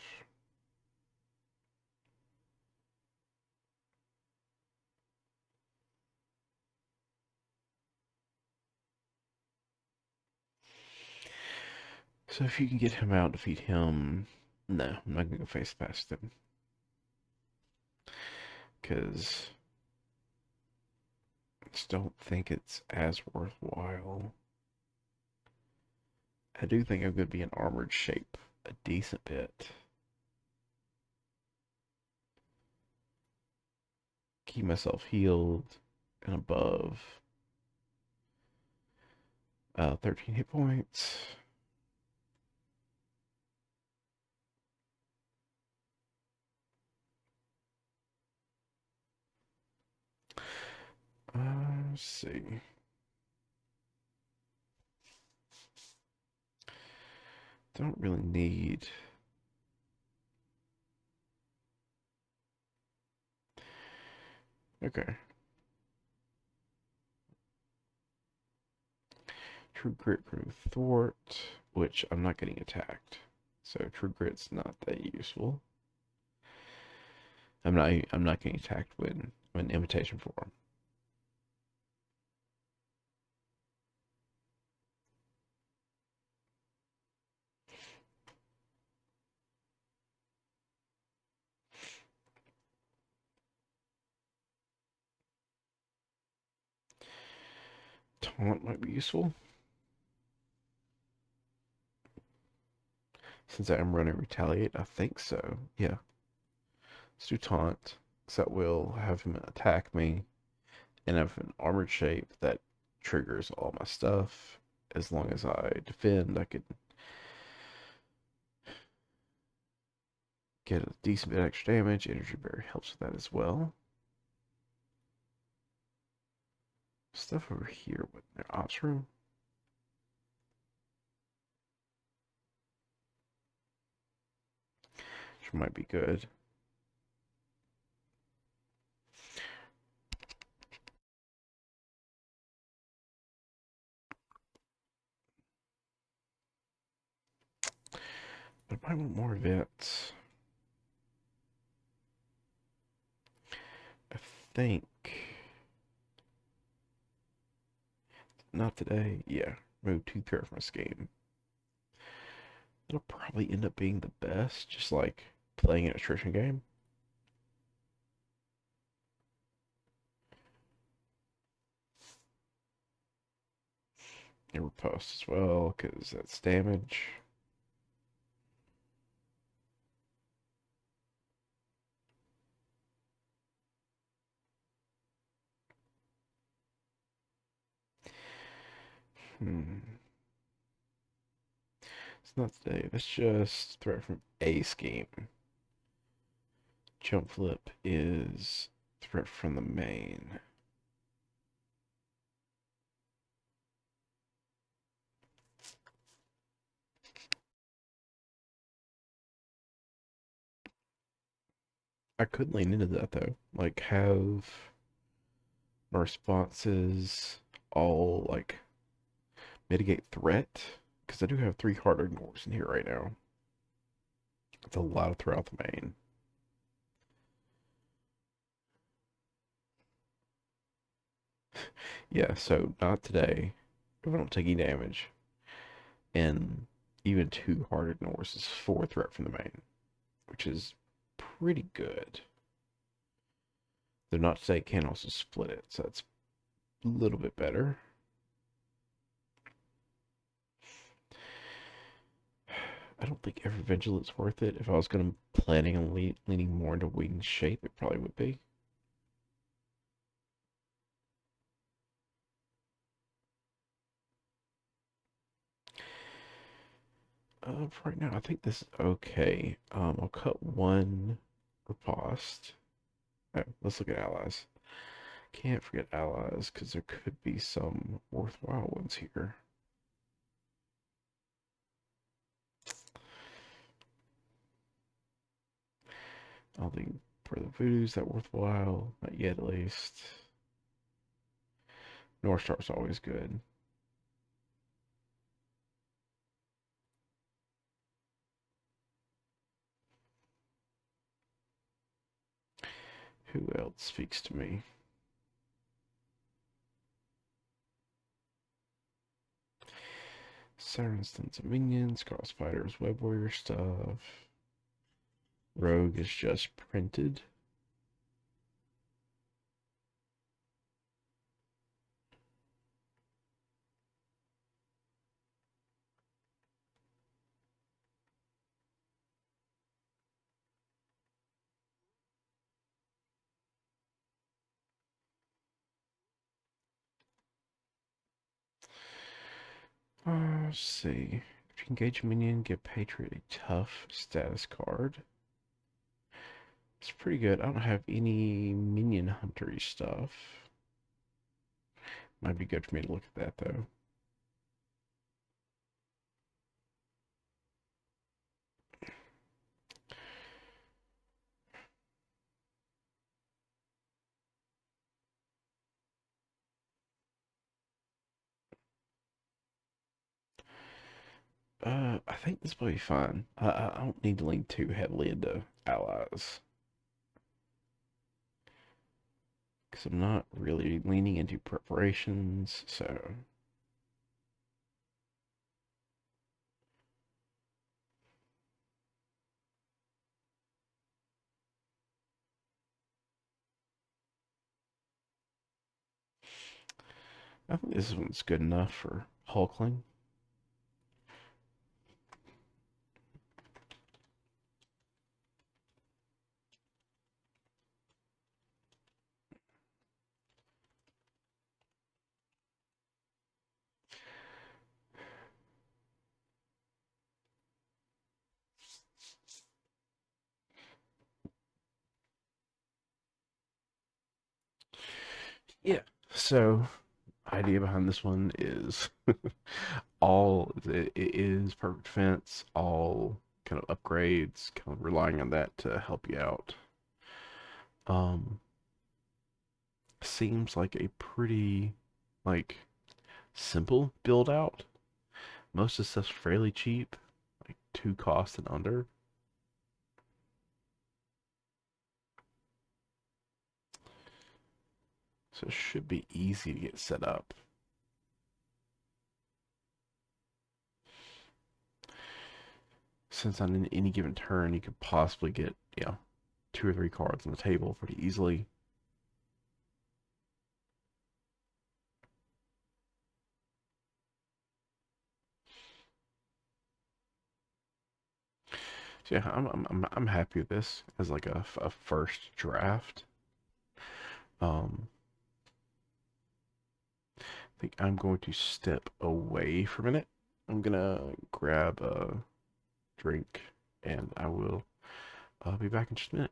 So if you can get him out, defeat him. No, I'm not gonna go face past him. Because I just don't think it's as worthwhile. I do think I'm gonna be in armored shape a decent bit. Keep myself healed and above. 13 hit points. Let's see. Don't really need. Okay. True Grit, remove Thwart, which I'm not getting attacked. So True Grit's not that useful. I'm not getting attacked when Imitation Form. Taunt might be useful. Since I'm running Retaliate, I think so. Yeah. Let's do Taunt. Because that will have him attack me. And have an armored shape that triggers all my stuff. As long as I defend, I could get a decent bit of extra damage. Energy Barrier helps with that as well. Stuff over here with their ops room. Which might be good. But I might want more events. I think. Not today. Yeah. Remove 2 threat from my scheme. It'll probably end up being the best, just like playing an attrition game. And riposte as well, because that's damage. It's not today. That's just threat from a scheme. Jump flip is threat from the main. I could lean into that though. Like have my responses all like mitigate threat. Because I do have 3 hard ignores in here right now. It's a lot of throughout the main. Yeah, so not today. If I don't take any damage. And even 2 hard ignores is 4 threat from the main. Which is pretty good. Though not today can also split it, so that's a little bit better. I don't think Ever Vigilant's worth it. If I was going to planning on leaning more into wing shape, it probably would be. For right now, I think this is okay. I'll cut 1 riposte. Oh, let's look at allies. Can't forget allies because there could be some worthwhile ones here. I don't think for the voodoos that worthwhile. Not yet, at least. North Star's always good. Who else speaks to me? Siren Stunts and Minions, Cross Fighters, Web Warrior stuff. Rogue is just printed. Let's see. If you engage a minion, give Patriot a tough status card. It's pretty good. I don't have any minion huntery stuff. Might be good for me to look at that though. I think this will be fine. I don't need to lean too heavily into allies. Because I'm not really leaning into preparations, so... I think this one's good enough for Hulkling. Yeah, so idea behind this one is it is perfect defense, all kind of upgrades, kind of relying on that to help you out. Um, seems like a pretty like simple build out. Most of the stuff's fairly cheap, like 2 cost and under. So it should be easy to get set up. Since on any given turn you could possibly get, 2 or 3 cards on the table pretty easily. So yeah, I'm happy with this as like a first draft. Um, I think I'm going to step away for a minute. I'm gonna grab a drink, and I will be back in just a minute.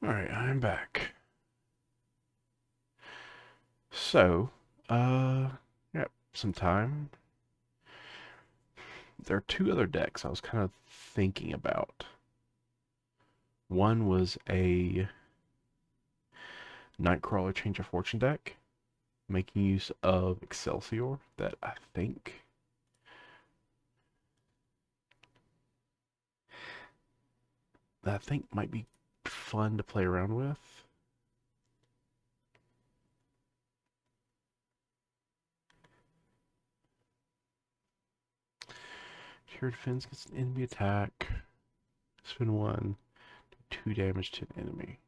Alright, I'm back. So, yep, some time. There are two other decks I was kind of thinking about. One was a Nightcrawler Change of Fortune deck, making use of Excelsior, that I think might be fun to play around with. Tier defense gets an enemy attack. Spin one, do 2 damage to an enemy.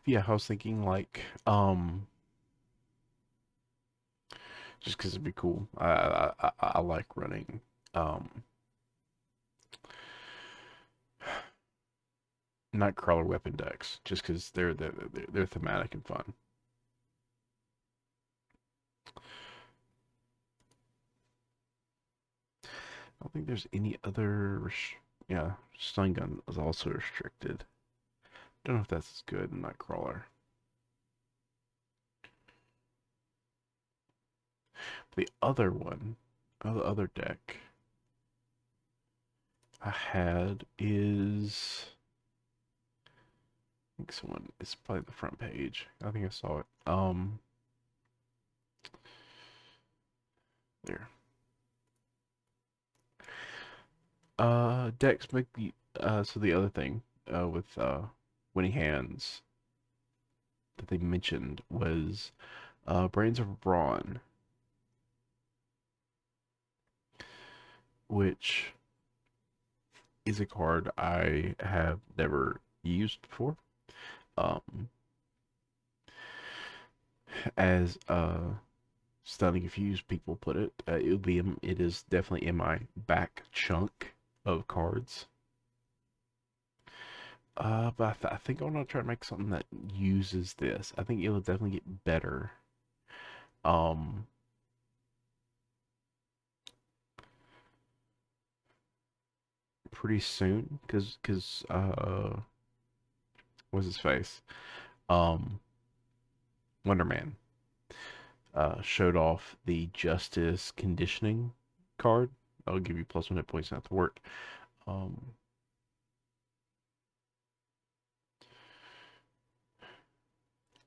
Yeah, I was thinking like, just because it'd be cool. I like running um Nightcrawler weapon decks just because they're thematic and fun. I don't think there's any other. Yeah, stun gun is also restricted. Don't know if that's as good in Nightcrawler. The other one, the other deck I had is. I think someone. It's probably the front page. I think I saw it. There. Decks make the. So the other thing, with winning hands that they mentioned was Brains of Brawn, which is a card I have never used before. Um, as stunning if you use people put it, it is definitely in my back chunk of cards. But I think I want to try to make something that uses this. I think it'll definitely get better. Um, Pretty soon, what's his face? Um, Wonder Man showed off the Justice Conditioning card. I'll give you plus 1 hit points not to work. Um,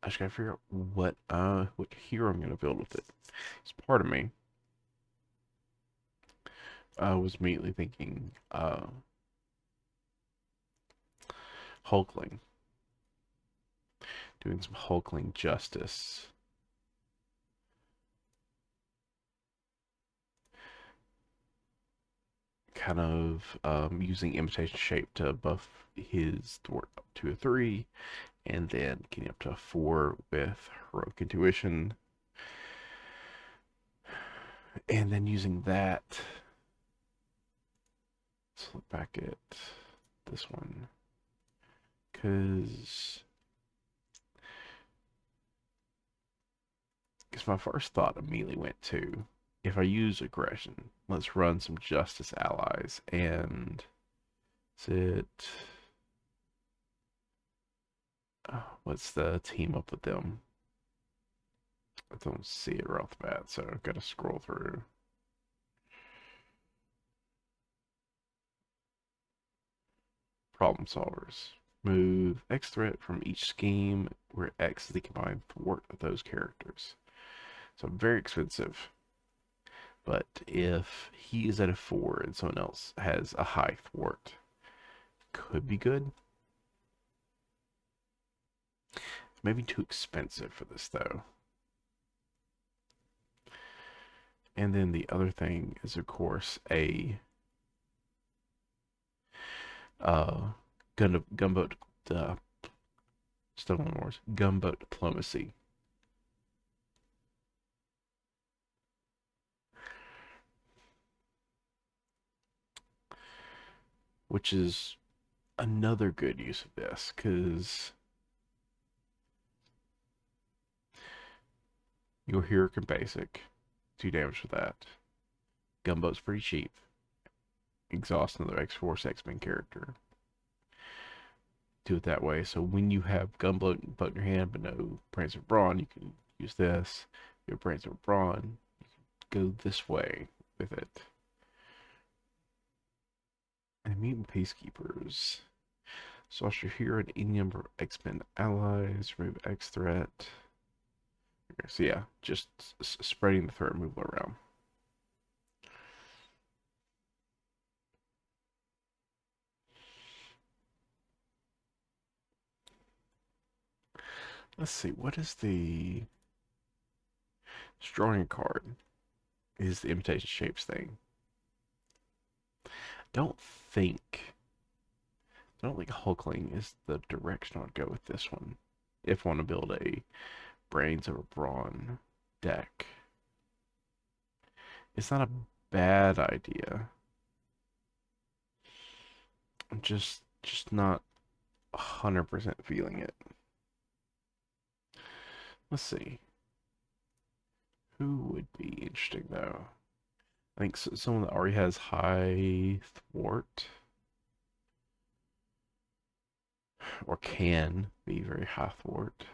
I just gotta figure out what hero I'm gonna build with it. It's part of me. I was immediately thinking Hulkling, doing some Hulkling justice. Kind of using imitation shape to buff his thwart up to a 3, and then getting up to a 4 with heroic intuition, and then using that. Let's look back at this one, because my first thought immediately went to, if I use aggression, let's run some justice allies, and is it what's the team up with them? I don't see it right off the bat, so I've got to scroll through. Problem solvers. Move X threat from each scheme where X is the combined thwart of those characters. So very expensive. But if he is at a 4 and someone else has a high thwart, could be good. Maybe too expensive for this though. And then the other thing is, of course, a gunboat Stone Wars gunboat diplomacy, which is another good use of this because Your hero can basic. 2 damage for that. Gunboat's pretty cheap. Exhaust another X-Force X-Men character. Do it that way. So when you have Gunboat in your hand, but no Brains of Brawn, you can use this. Your Brains of Brawn, go this way with it. And Mutant Peacekeepers. Sauce your hero and any number of X-Men allies. Remove X threat. Okay, so yeah, just spreading the threat removal around. Let's see, what is the drawing a card? Is the imitation shapes thing? Don't think I don't think Hulkling is the direction I'd go with this one. If I want to build a Brains over Brawn deck. It's not a bad idea. I'm just not 100% feeling it. Let's see. Who would be interesting though? I think someone that already has high thwart or can be very high thwart.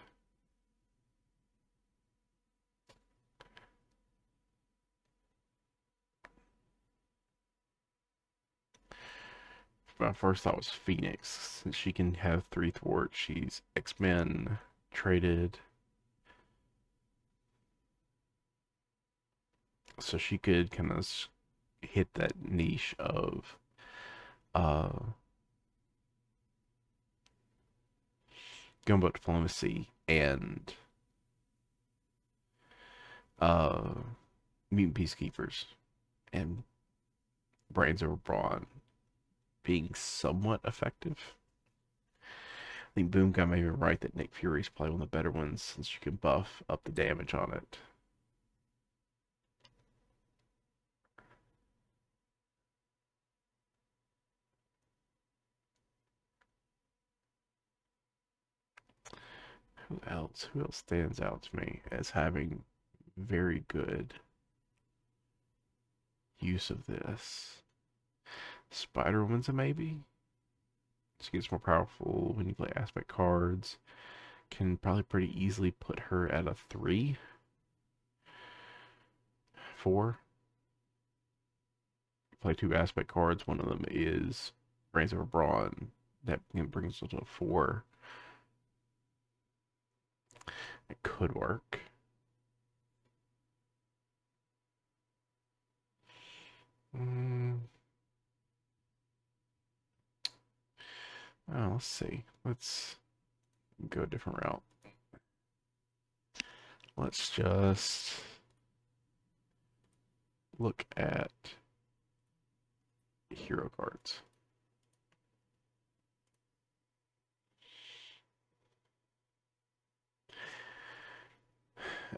My first thought was Phoenix. Since she can have 3 thwart, she's X-Men traded. So she could kind of hit that niche of uh, gunboat diplomacy and uh, mutant peacekeepers and brains over brawn being somewhat effective. I think Boom Guy may be right that Nick Fury's probably one of the better ones since you can buff up the damage on it. Who else? Who else stands out to me as having very good use of this? Spider-Woman's a maybe? She gets more powerful when you play aspect cards. Can probably pretty easily put her at a 3, 4. Play 2 aspect cards. One of them is Brains of Brawn. That brings us to a 4. It could work. Mm. Oh, let's see. Let's go a different route. Let's just look at hero cards.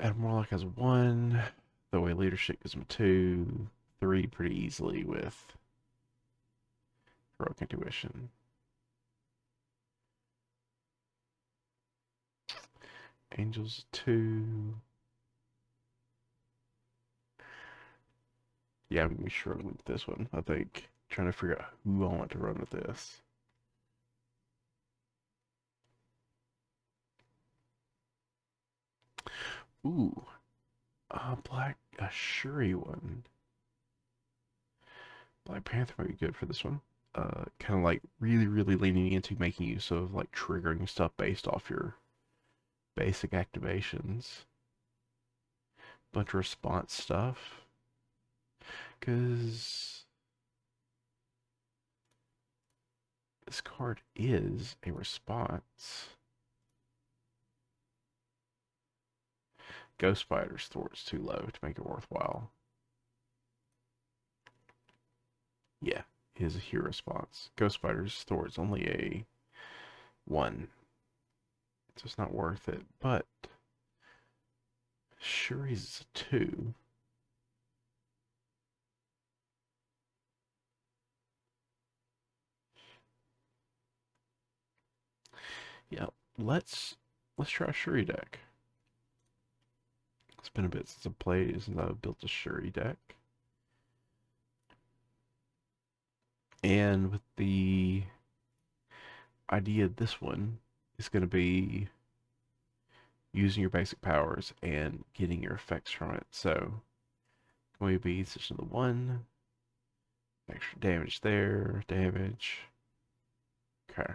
Adam Warlock has 1. The way leadership gives him 2. 3 pretty easily with heroic intuition. Angels 2. Yeah, I'm gonna be struggling with this one. I think trying to figure out who I want to run with this. Ooh, a Shuri one. Black Panther might be good for this one. Kind of like really leaning into making use of like triggering stuff based off your basic activations. Bunch of response stuff. Because this card is a response. Ghost Spider's Thwart's too low to make it worthwhile. Yeah, it is a hero response. Ghost Spider's Thwart's only a 1. So it's not worth it, but Shuri's a 2. Yeah, let's try a Shuri deck. Let's been a bit since I played, since I built a Shuri deck. And with the idea of this one is going to be using your basic powers and getting your effects from it. So, going to be position of the 1, extra damage there, damage. Okay.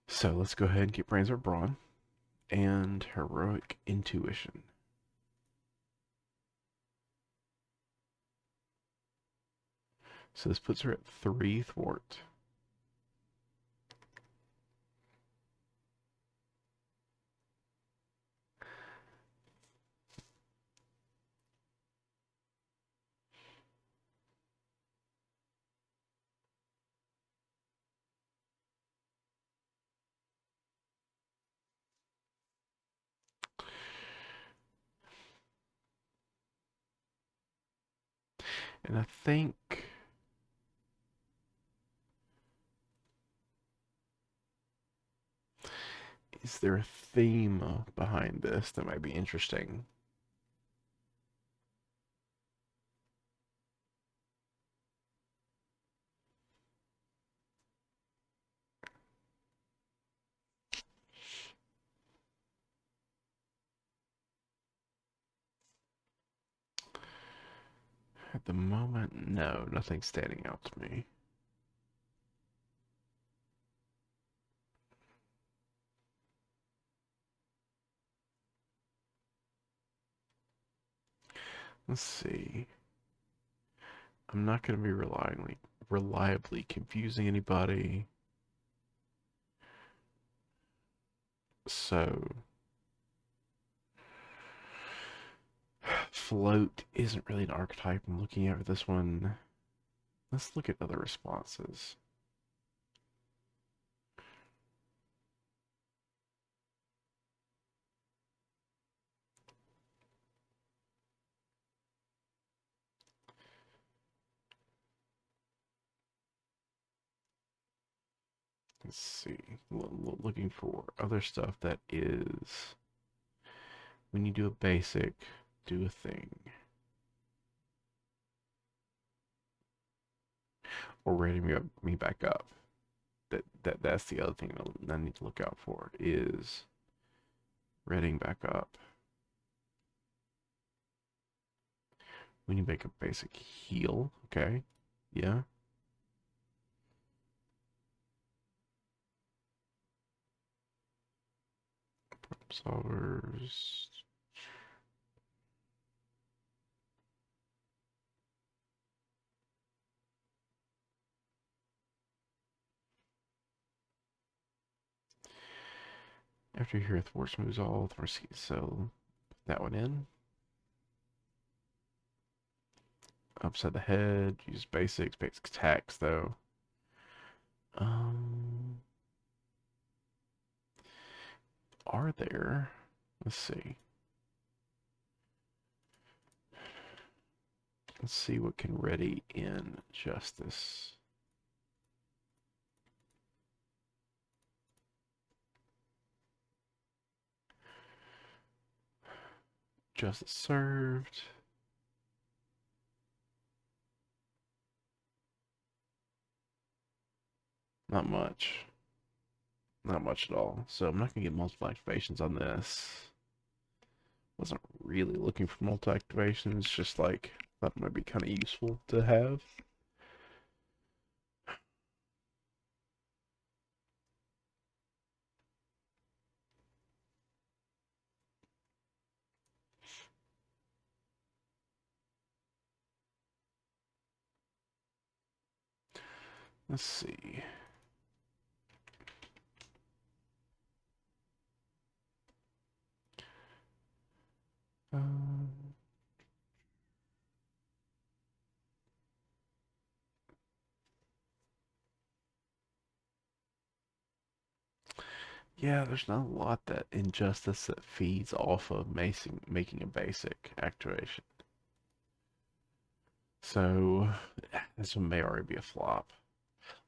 So let's go ahead and get Brains of Brawn and Heroic Intuition. So this puts her at 3 thwart. And I think, is there a theme behind this that might be interesting? At the moment, no, nothing's standing out to me. Let's see. I'm not going to be reliably confusing anybody. So, float isn't really an archetype I'm looking at for this one. Let's look at other responses. Let's see. Looking for other stuff that is, when you do a basic, do a thing. Or rating me back up. That's the other thing I need to look out for is rating back up. When you make a basic heal, okay, yeah. Solvers. After you hear Thwarts moves all, so put that one in. Upside the head, use basics, basic attacks though. Um, are there? Let's see. Let's see what can ready in Justice. Justice served. Not much. Not much at all. So I'm not going to get multiple activations on this. Wasn't really looking for multi activations, just like thought it might be kind of useful to have. Let's see. Um, yeah, there's not a lot that Injustice that feeds off of making a basic activation. So this one may already be a flop.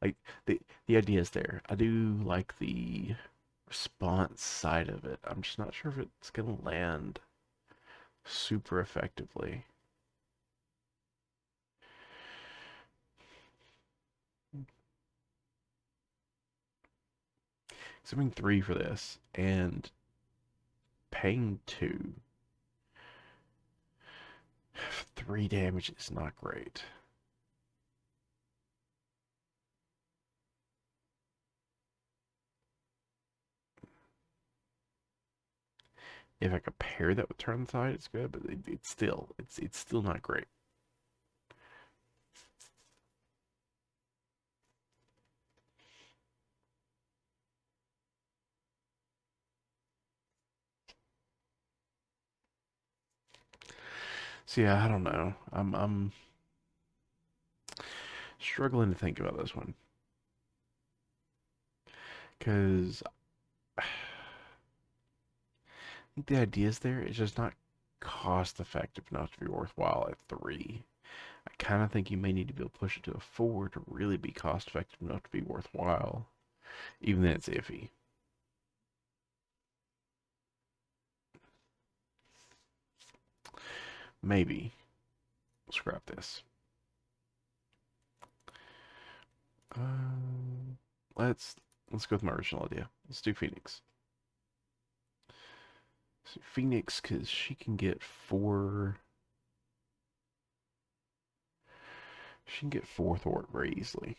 Like the idea is there. I do like the response side of it. I'm just not sure if it's gonna land super effectively. So I'm 3 for this and paying 2. 3 damage is not great. If I could pair that with turn side, it's good, but it's still not great. So yeah, I don't know. I'm struggling to think about this one because I think the idea is there. It's just not cost effective enough to be worthwhile at 3. I kind of think you may need to be able to push it to a 4 to really be cost effective enough to be worthwhile, even then it's iffy. Maybe. Scrap this. Um, let's let's go with my original idea. Let's do Phoenix. So Phoenix, because she can get 4. She can get 4 thwart very easily.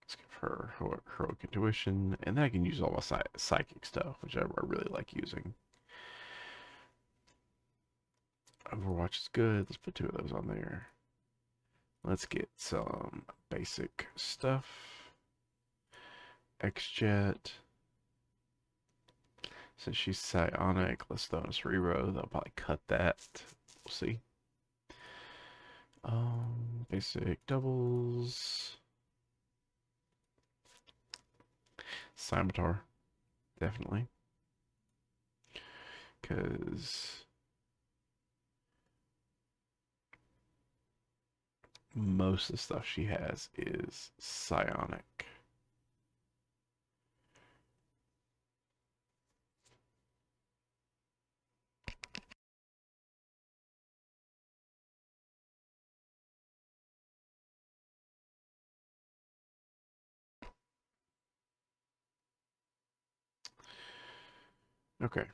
Let's give her heroic intuition, and then I can use all my psychic stuff, which I really like using. Overwatch is good. Let's put 2 of those on there. Let's get some basic stuff. X-Jet. Since she's psionic, let's throw in a Cerebro. They'll probably cut that. We'll see. Basic doubles. Scimitar, definitely. Because most of the stuff she has is psionic. Okay.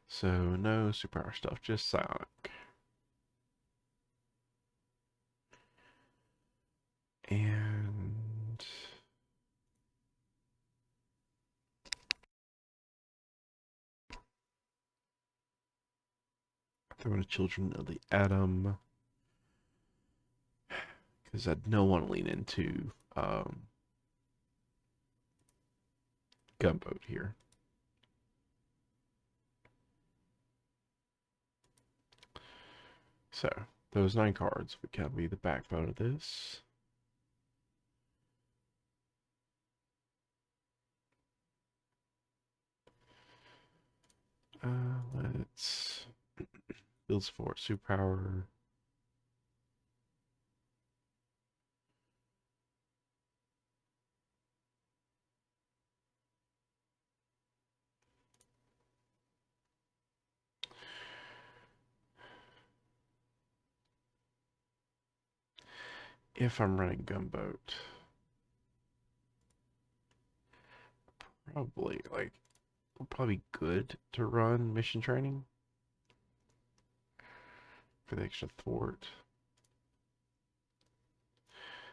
So no superpower stuff, just psionic. And throw in Children of the Atom. Because I don't want to lean into Gunboat here. So, those 9 cards would kind of be the backbone of this. Let's build support, superpower. If I'm running Gunboat, probably like probably good to run mission training for the extra thwart.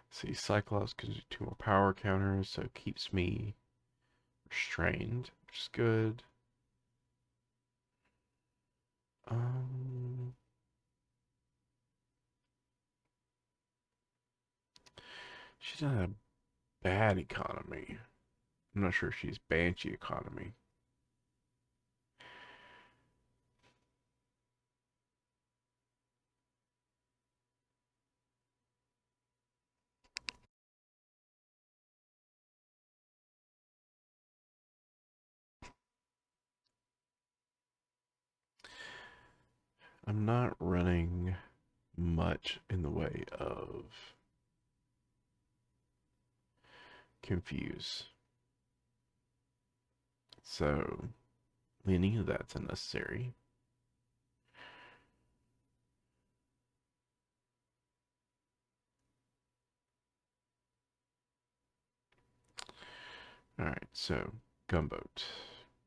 See, Cyclops can do 2 more power counters, so it keeps me restrained, which is good. Um, she's not a bad economy. I'm not sure if she's Banshee economy. I'm not running much in the way of confuse. So any of that's unnecessary. Alright, so gunboat.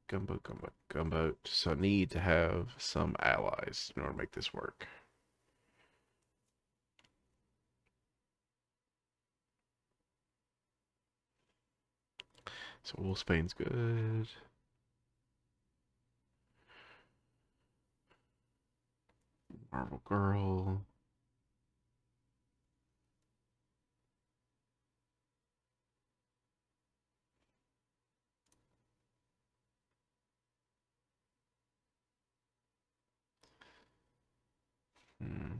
Gunboat. So I need to have some allies in order to make this work. So Wolfsbane's good. Marvel Girl. Hmm.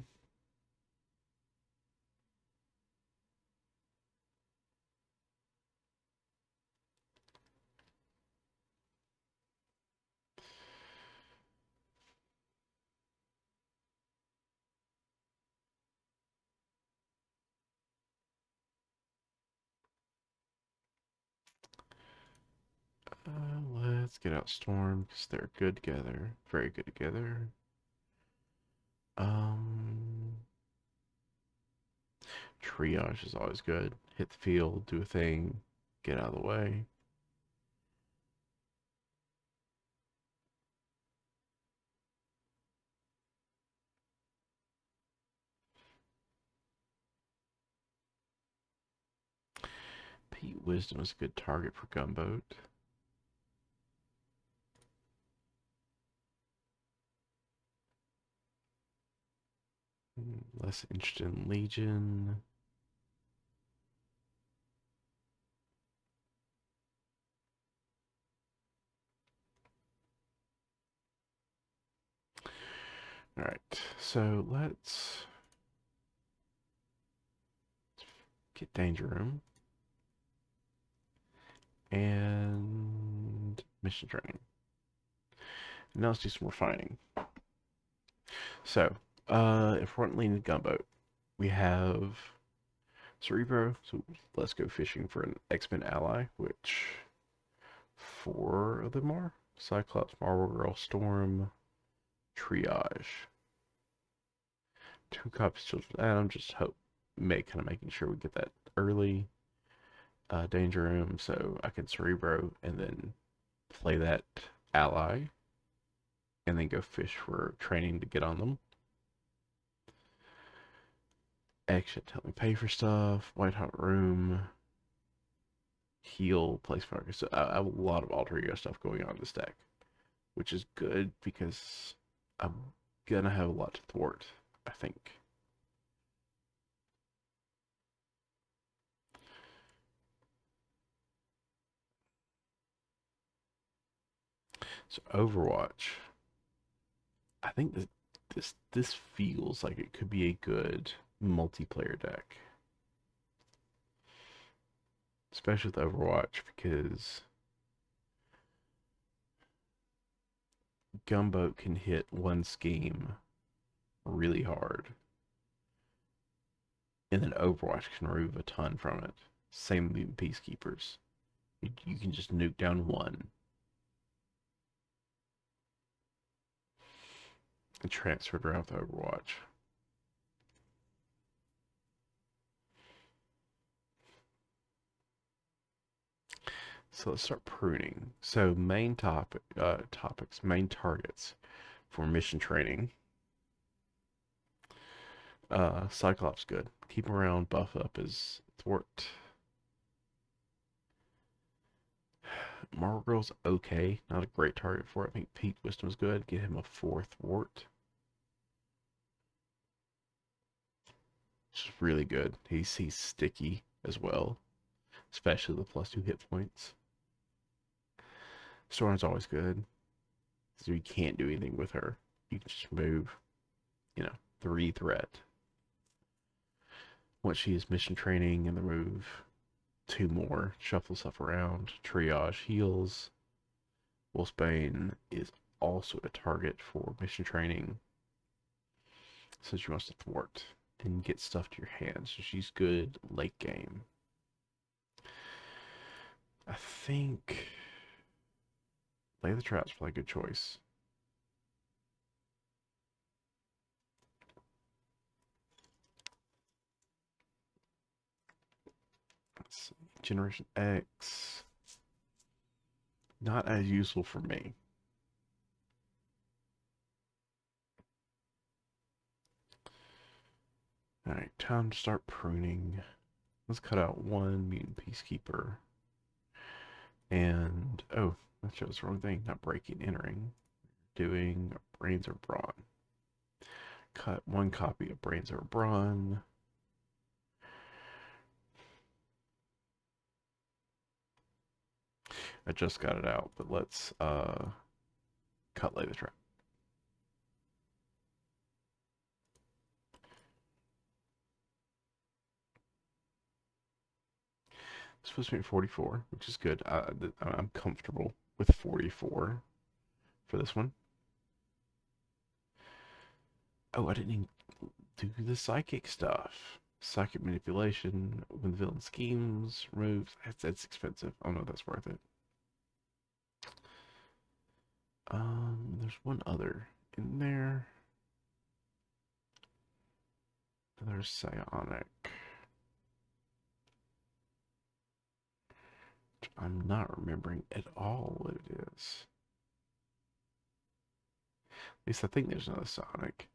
Let's get out Storm because they're good together. Very good together. Um, Triage is always good. Hit the field, do a thing, get out of the way. Pete Wisdom is a good target for Gunboat. Less interested in Legion. Alright, so let's get Danger Room and mission training. Now let's do some refining. So, if we're leaning Gunboat, we have Cerebro, so let's go fishing for an X-Men ally, which 4 of them are. Cyclops, Marvel Girl, Storm, Triage. 2 copies Children's Atom, just hope kind of making sure we get that early. Danger Room, so I can Cerebro and then play that ally and then go fish for training to get on them. Action, help me pay for stuff. White Hot Room, heal, place focus. So I have a lot of alter ego stuff going on in this deck, which is good because I'm gonna have a lot to thwart, I think. So Overwatch, I think this feels like it could be a good multiplayer deck, especially with Overwatch because Gunboat can hit one scheme really hard, and then Overwatch can remove a ton from it. Same with Peacekeepers. You can just nuke down one and transfer it around with Overwatch. So let's start pruning. So main main targets for mission training. Cyclops good. Keep him around, buff up his thwart. Marvel Girl's okay, not a great target for it. I think Pete Wisdom's good. Get him a 4th thwart. Which is really good. He's sticky as well, especially the +2 hit points. Storm's always good. So you can't do anything with her. You can just move, 3 threat. Once she is mission training and the move, 2 more, shuffle stuff around, triage heals. Wolfsbane is also a target for mission training. So she wants to thwart and get stuff to your hand. So she's good late game. I think Lay the Trap's probably a good choice. Let's see. Generation X. Not as useful for me. Alright, time to start pruning. Let's cut out one Mutant Peacekeeper. And, oh, that shows the wrong thing. Not breaking, entering. Doing Brains or Brawn. Cut one copy of Brains or Brawn. I just got it out, but let's cut Lay the Trap. It's supposed to be 44, which is good. I'm comfortable with 44 for this one. Oh, I didn't even do the psychic stuff. Psychic manipulation, when the villain schemes, removes. That's expensive. I don't know if that's worth it. There's one other in there. There's psionic. I'm not remembering at all what it is. At least I think there's another psionic.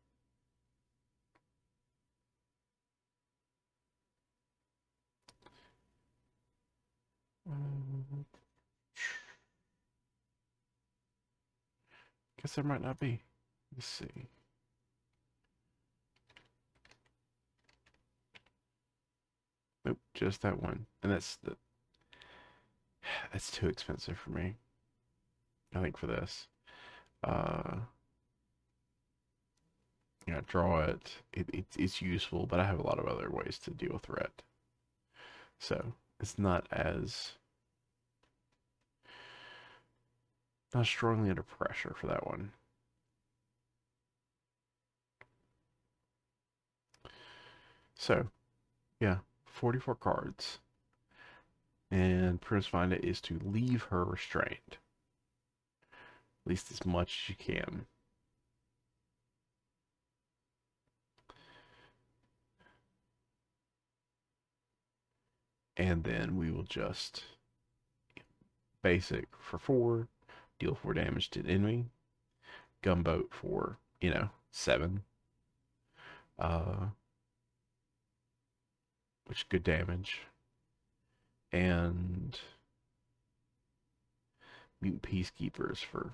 Guess there might not be. Let's see. Nope, just that one. And that's too expensive for me. I think for this. Uh yeah, draw it. It's useful, but I have a lot of other ways to deal with threat. So it's not strongly under pressure for that one. So yeah, 44 cards. And Prince Finder is to leave her restrained. At least as much as you can. And then we will just basic for 4, deal 4 damage to the enemy. Gunboat for, 7. Uh, which is good damage. And Mutant Peacekeepers for,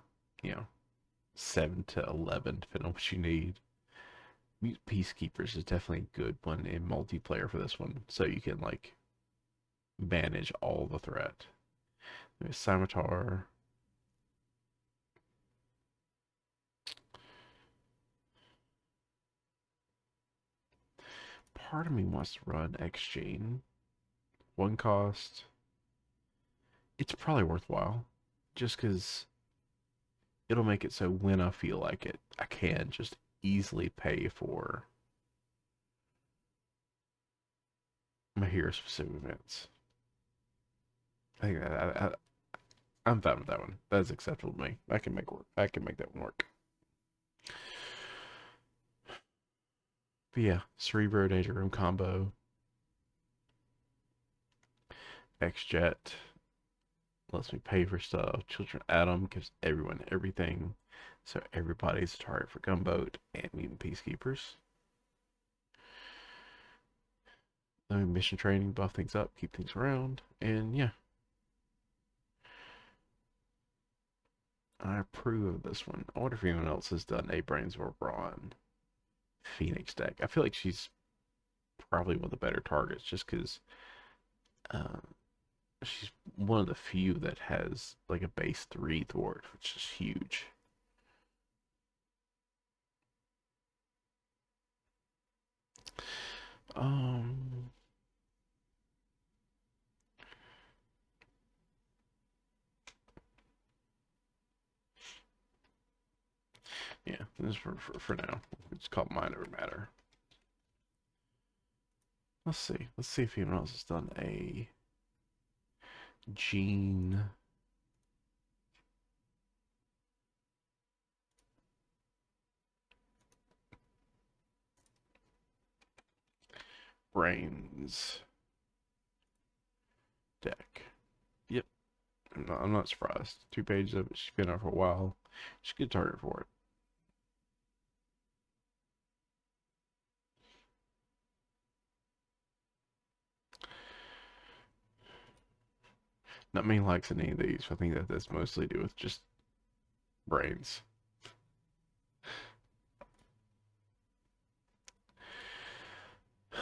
7 to 11, depending on what you need. Mutant Peacekeepers is definitely a good one in multiplayer for this one, so you can, like, manage all the threat. There's Scimitar. Part of me wants to run X-Gene. 1 cost. It's probably worthwhile, just because it'll make it so when I feel like it, I can just easily pay for my hero specific events. I think I'm fine with that one. That's acceptable to me. I can make work. I can make that one work. But yeah, Cerebro Danger Room combo. X-Jet lets me pay for stuff. Children Atom gives everyone everything. So everybody's a target for Gunboat and Mutant Peacekeepers. Let me mission training, buff things up, keep things around, and yeah. I approve of this one. I wonder if anyone else has done a Brains or Brawn Phoenix deck. I feel like she's probably one of the better targets just because she's one of the few that has like a base 3 thwart, which is huge. Um, yeah, this is for now. It's called Mind Over Matter. Let's see. Let's see if anyone else has done a gene. Brains deck. Yep. I'm not surprised. 2 pages of it. She's been out for a while. She's a good target for it. Not many likes in any of these. I think that that's mostly to do with just brains.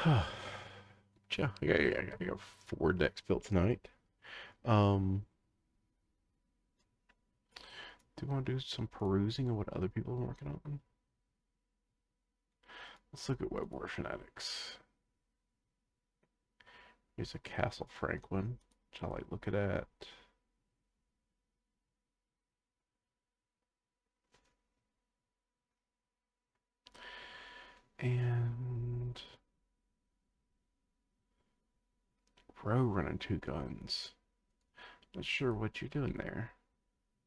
Yeah, I got 4 decks built tonight. Do you want to do some perusing of what other people are working on? Let's look at Web War Fanatics. Here's a Castle Franklin, which I like looking at. And Row running 2 guns. Not sure what you're doing there.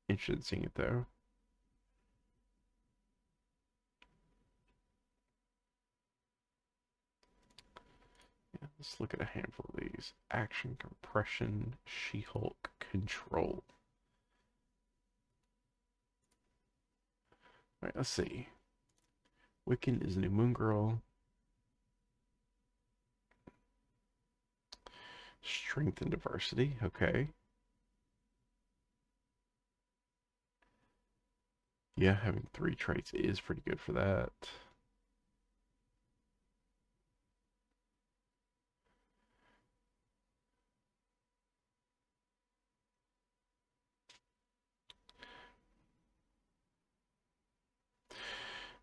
Interested in seeing it though. Yeah, let's look at a handful of these. Action, Compression, She-Hulk, Control. Alright, let's see. Wiccan is a new Moon Girl. Strength and Diversity, okay. Yeah, having 3 traits is pretty good for that.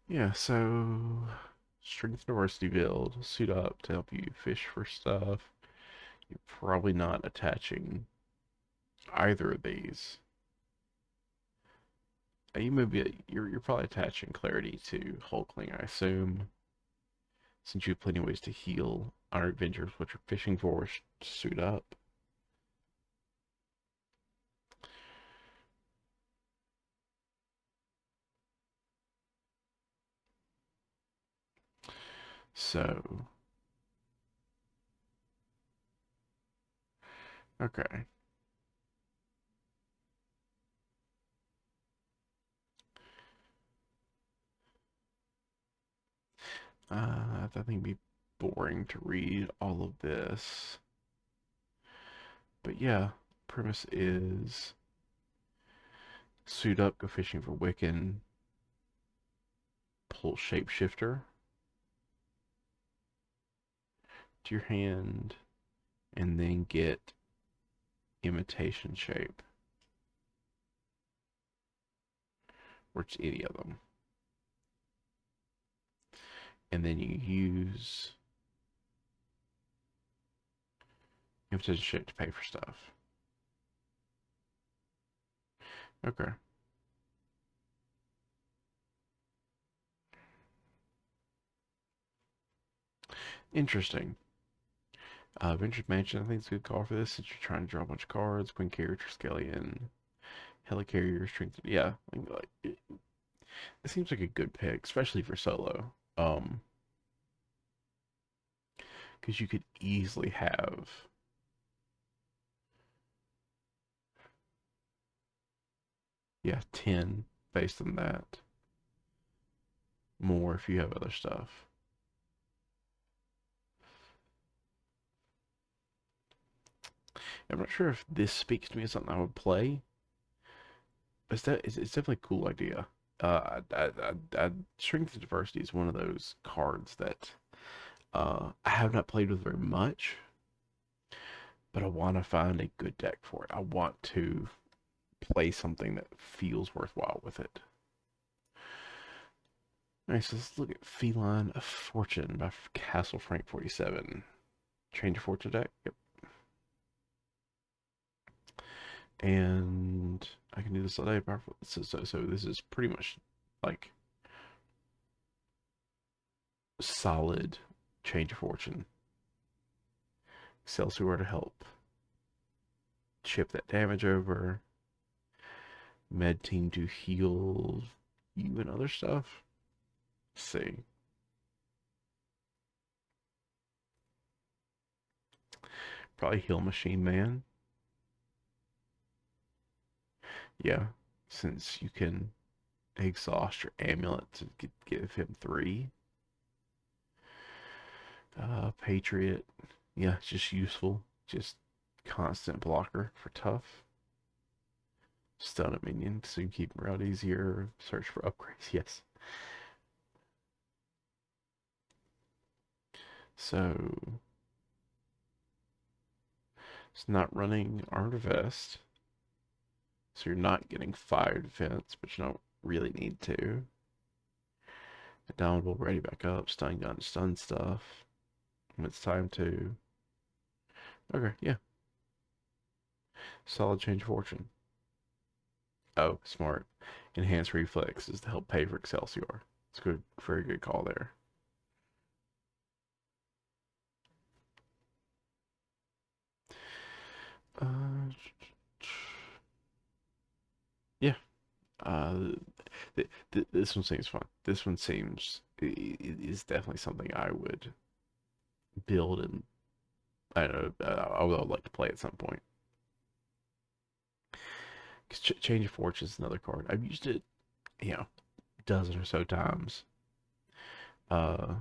Yeah, so strength diversity build, suit up to help you fish for stuff. You're probably not attaching either of these. You maybe you're probably attaching clarity to Hulkling, I assume, since you have plenty of ways to heal Iron Avengers. What you're fishing for is suit up. So, okay. I think it'd be boring to read all of this. But yeah, premise is suit up, go fishing for Wiccan, pull Shapeshifter to your hand, and then get Imitation Shape, or it's any of them. And then you use Imitation Shape to pay for stuff. Okay. Interesting. Venture Mansion, I think it's a good call for this since you're trying to draw a bunch of cards. Queen Carrier, Triskelion, Helicarrier, Strength. Yeah, it seems like a good pick, especially for solo. Because you could easily have, yeah, 10 based on that. More if you have other stuff. I'm not sure if this speaks to me as something I would play. It's definitely a cool idea. Strength and Diversity is one of those cards that I have not played with very much, but I want to find a good deck for it. I want to play something that feels worthwhile with it. Alright, so let's look at Feline of Fortune by Castle Frank 47. Change your fortune deck. Yep. And I can do this all day. Powerful. So this is pretty much like solid change of fortune. Excelsior to help chip that damage over. Med team to heal you and other stuff. Let's see. Probably heal Machine Man. Yeah, since you can exhaust your amulet to give him 3. Patriot. Yeah, it's just useful. Just constant blocker for tough. Stun a minion so you keep him around easier. Search for upgrades. Yes. So it's not running Armored Vest. So you're not getting fire defense, but you don't really need to. Downward ready back up, stun gun, stun stuff. When it's time to. Okay, yeah. Solid change of fortune. Oh, smart. Enhanced reflexes to help pay for Excelsior. It's good, very good call there. Uh, yeah. Uh, this one seems fun. This one seems is definitely something I would build, and I don't know. I would like to play at some point. Because Change of Fortune is another card. I've used it, you know, a dozen or so times. Uh,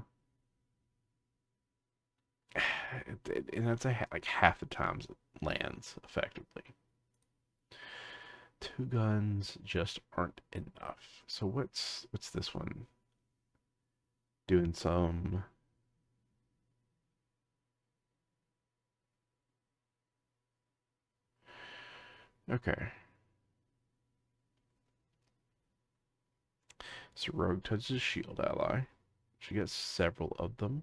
and I'd say like half the times it lands effectively. 2 guns just aren't enough. So what's this one? Doing some. Okay. So Rogue touches shield ally. She gets several of them.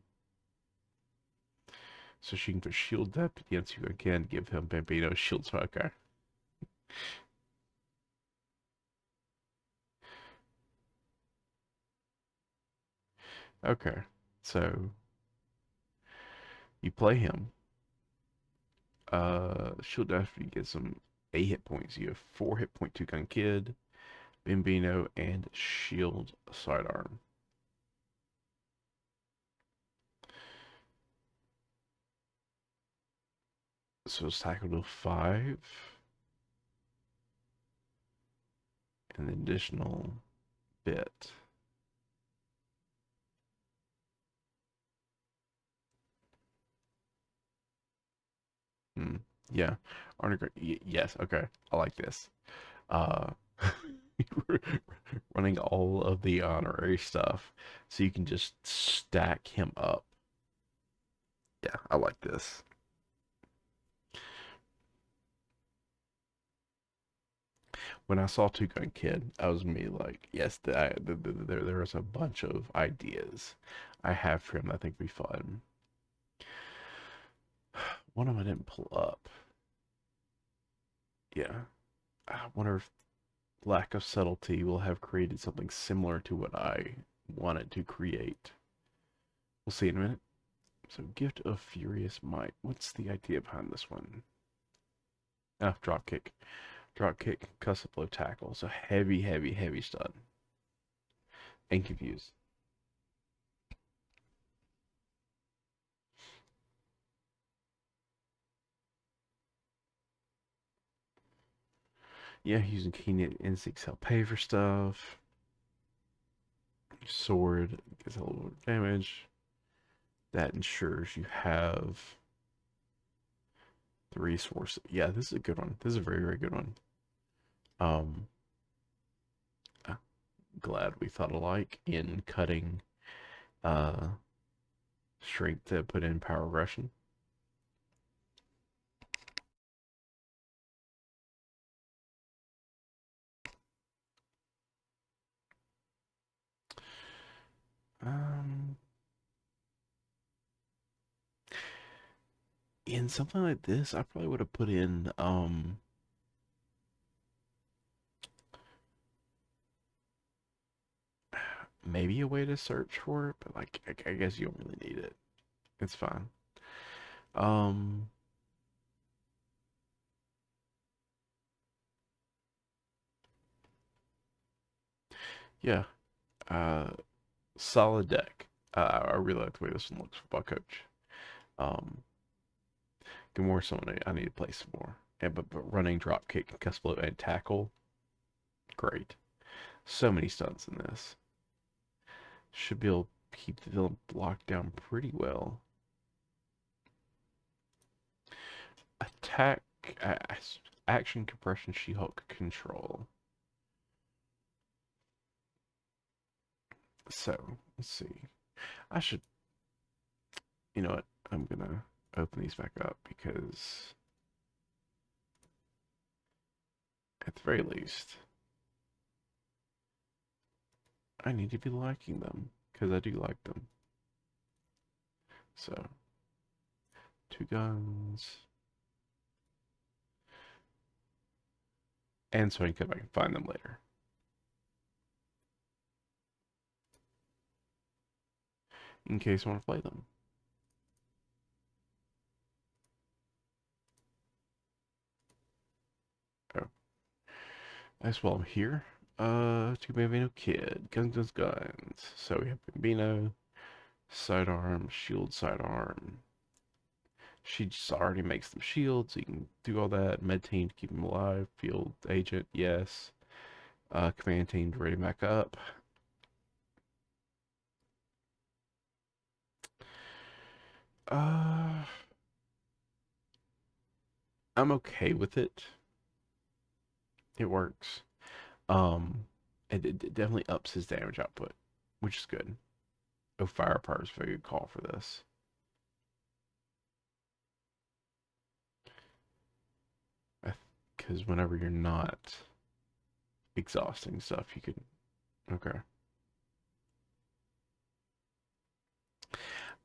So she can put shield depth against you again, give him Bambino shield. So okay. Okay. So you play him. Shield depth, you get some 8 hit points. You have 4 hit point 2 gun kid, Bambino, and shield sidearm. So it's tackled to 5. An additional bit. Hmm. Yeah. Yes. Okay. I like this. Uh, running all of the honorary stuff so you can just stack him up. Yeah, I like this. When I saw Two Gun Kid, I was me like, yes, there was a bunch of ideas I have for him that I think would be fun. One of them I didn't pull up. Yeah. I wonder if lack of subtlety will have created something similar to what I wanted to create. We'll see in a minute. So, Gift of Furious Might. What's the idea behind this one? Ah, drop kick. Drop kick, concussive blow, tackle. So heavy, heavy, heavy stun. And confuse. Yeah, using keen instincts help pay for stuff. Sword gets a little more damage. That ensures you have the resource. Yeah, this is a good one. This is a very, very good one. Um, I'm glad we thought alike in cutting uh strength to put in power aggression. Um, in something like this, I probably would have put in maybe a way to search for it, but like I guess you don't really need it. It's fine. Um, yeah. Uh, Solid deck. I really like the way this one looks for Buck Coach. Um, Give more someone I need to play some more. But running, drop kick, concuss blow, and tackle, great. So many stunts in this. Should be able to keep the villain blocked down pretty well. Attack, action, compression, She-Hulk control. So let's see. I should, you know what? I'm gonna open these back up because at the very least, I need to be liking them because I do like them. So, two guns, and so I can come back and find them later in case I want to play them. Oh, that's while I'm here. Two Bambino Kid, guns, guns, guns. So we have Bambino, sidearm, shield, sidearm. She just already makes them shields, so you can do all that. Med team to keep them alive. Field agent, yes. Command team to ready back up. Uh, I'm okay with it. It works. Um, it definitely ups his damage output, which is good. Oh, firepower is a very good call for this. Because whenever you're not exhausting stuff, you could. Okay.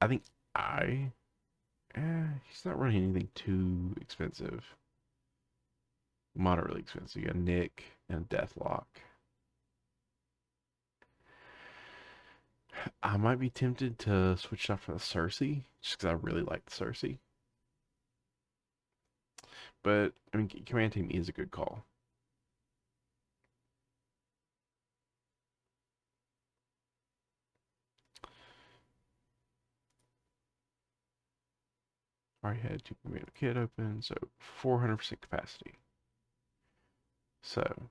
I think I. He's not running anything too expensive. Moderately expensive. You got Nick and Deathlock. I might be tempted to switch out for the Cersei, just because I really like the Cersei. But, I mean, Command Team is a good call. Already had two Command Kit open, so 400% capacity. So,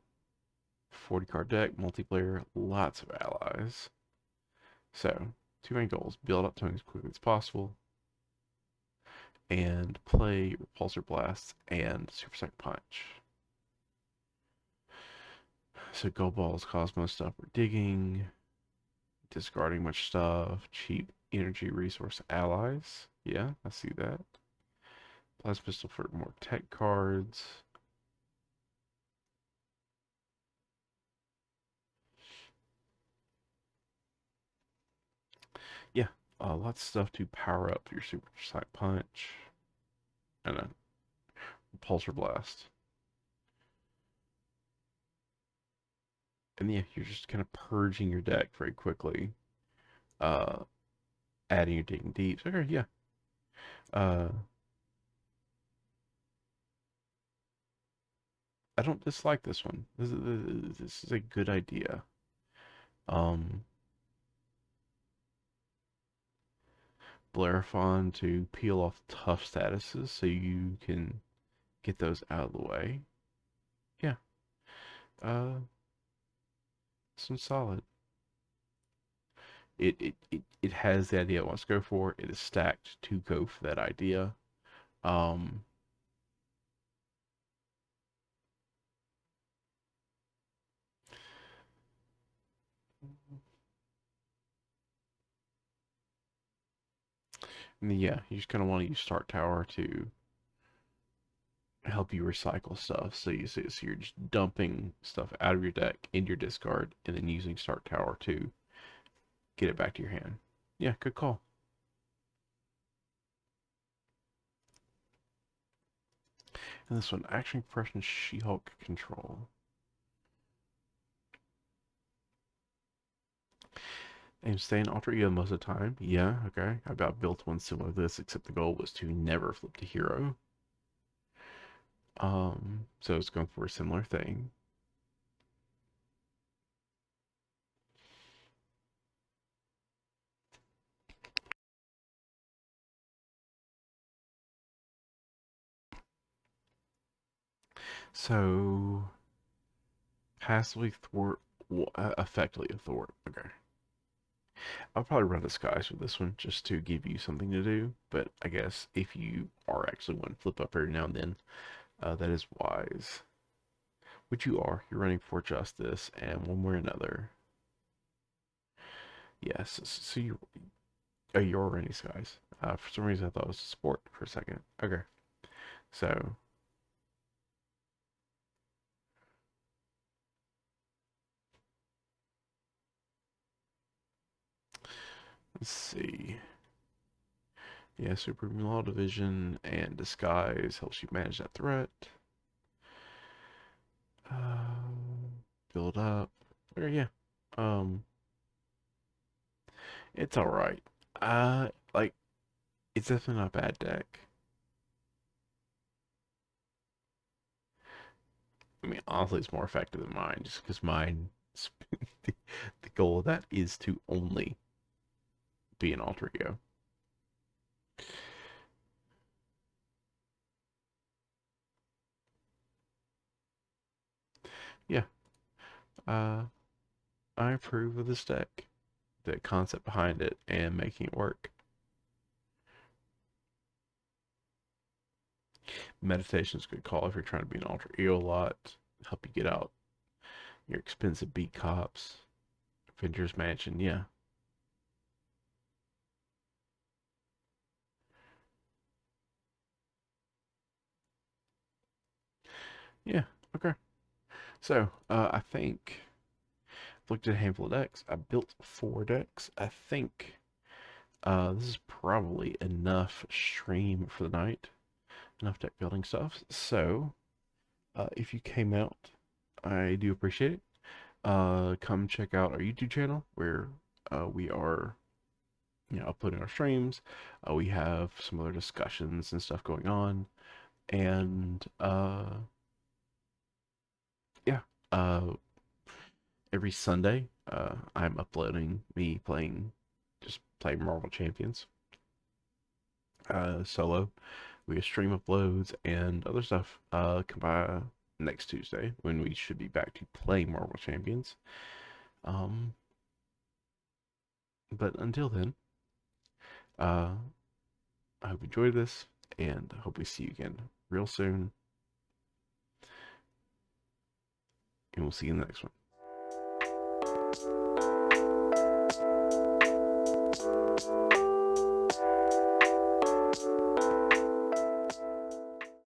40 card deck, multiplayer, lots of allies. So, two main goals: build up tokens as quickly as possible, and play Repulsor Blast and Super Sonic Punch. So, Gold Balls, Cosmos stuff, we're digging, discarding much stuff, cheap energy resource allies. Yeah, I see that. Plasma Pistol for more tech cards. Yeah, lots of stuff to power up your Super Sonic Punch and a Pulsar Blast. And yeah, you're just kind of purging your deck very quickly. Uh, Adding your digging deeps. Okay, yeah. Uh, I don't dislike this one. This is a good idea. Um, Blarathon to peel off tough statuses so you can get those out of the way. Yeah. Some solid. It has the idea it wants to go for. It is stacked to go for that idea. Um, and yeah, you just kind of want to use Start Tower to help you recycle stuff. So you're just dumping stuff out of your deck into your discard, and then using Start Tower to get it back to your hand. Yeah, good call. And this one, Action Compression She-Hulk Control. And stay in Alter Ego most of the time. Yeah, okay. I about built one similar to this, except the goal was to never flip to hero. So it's going for a similar thing. So passively thwart, effectively thwart. Okay. I'll probably run the skies with this one just to give you something to do. But I guess if you are actually one flip up every now and then, that is wise. Which you are. You're running for justice, and one way or another. Yes. So you, oh, you're running skies. For some reason, I thought it was a sport for a second. Okay. So let's see. Yeah, Supreme Law Division and Disguise helps you manage that threat. Build up. Okay, yeah. Um, it's all right. Like it's definitely not a bad deck. I mean, honestly, it's more effective than mine, just because mine, the, the goal of that is to only be an alter ego. Yeah. Uh, I approve of this deck, the concept behind it, and making it work. Meditation's a good call if you're trying to be an alter ego a lot. Help you get out your expensive beat cops. Avengers Mansion, yeah. Yeah, okay. So, I think I've looked at a handful of decks. I built 4 decks. I think this is probably enough stream for the night. Enough deck building stuff. So, if you came out, I do appreciate it. Come check out our YouTube channel where we are, uploading our streams. We have some other discussions and stuff going on, and yeah, uh, every Sunday, I'm uploading me playing Marvel Champions solo. We have stream uploads and other stuff. Come by next Tuesday when we should be back to playing Marvel Champions. Um, but until then, uh, I hope you enjoyed this, and I hope we see you again real soon, and we'll see you in the next one.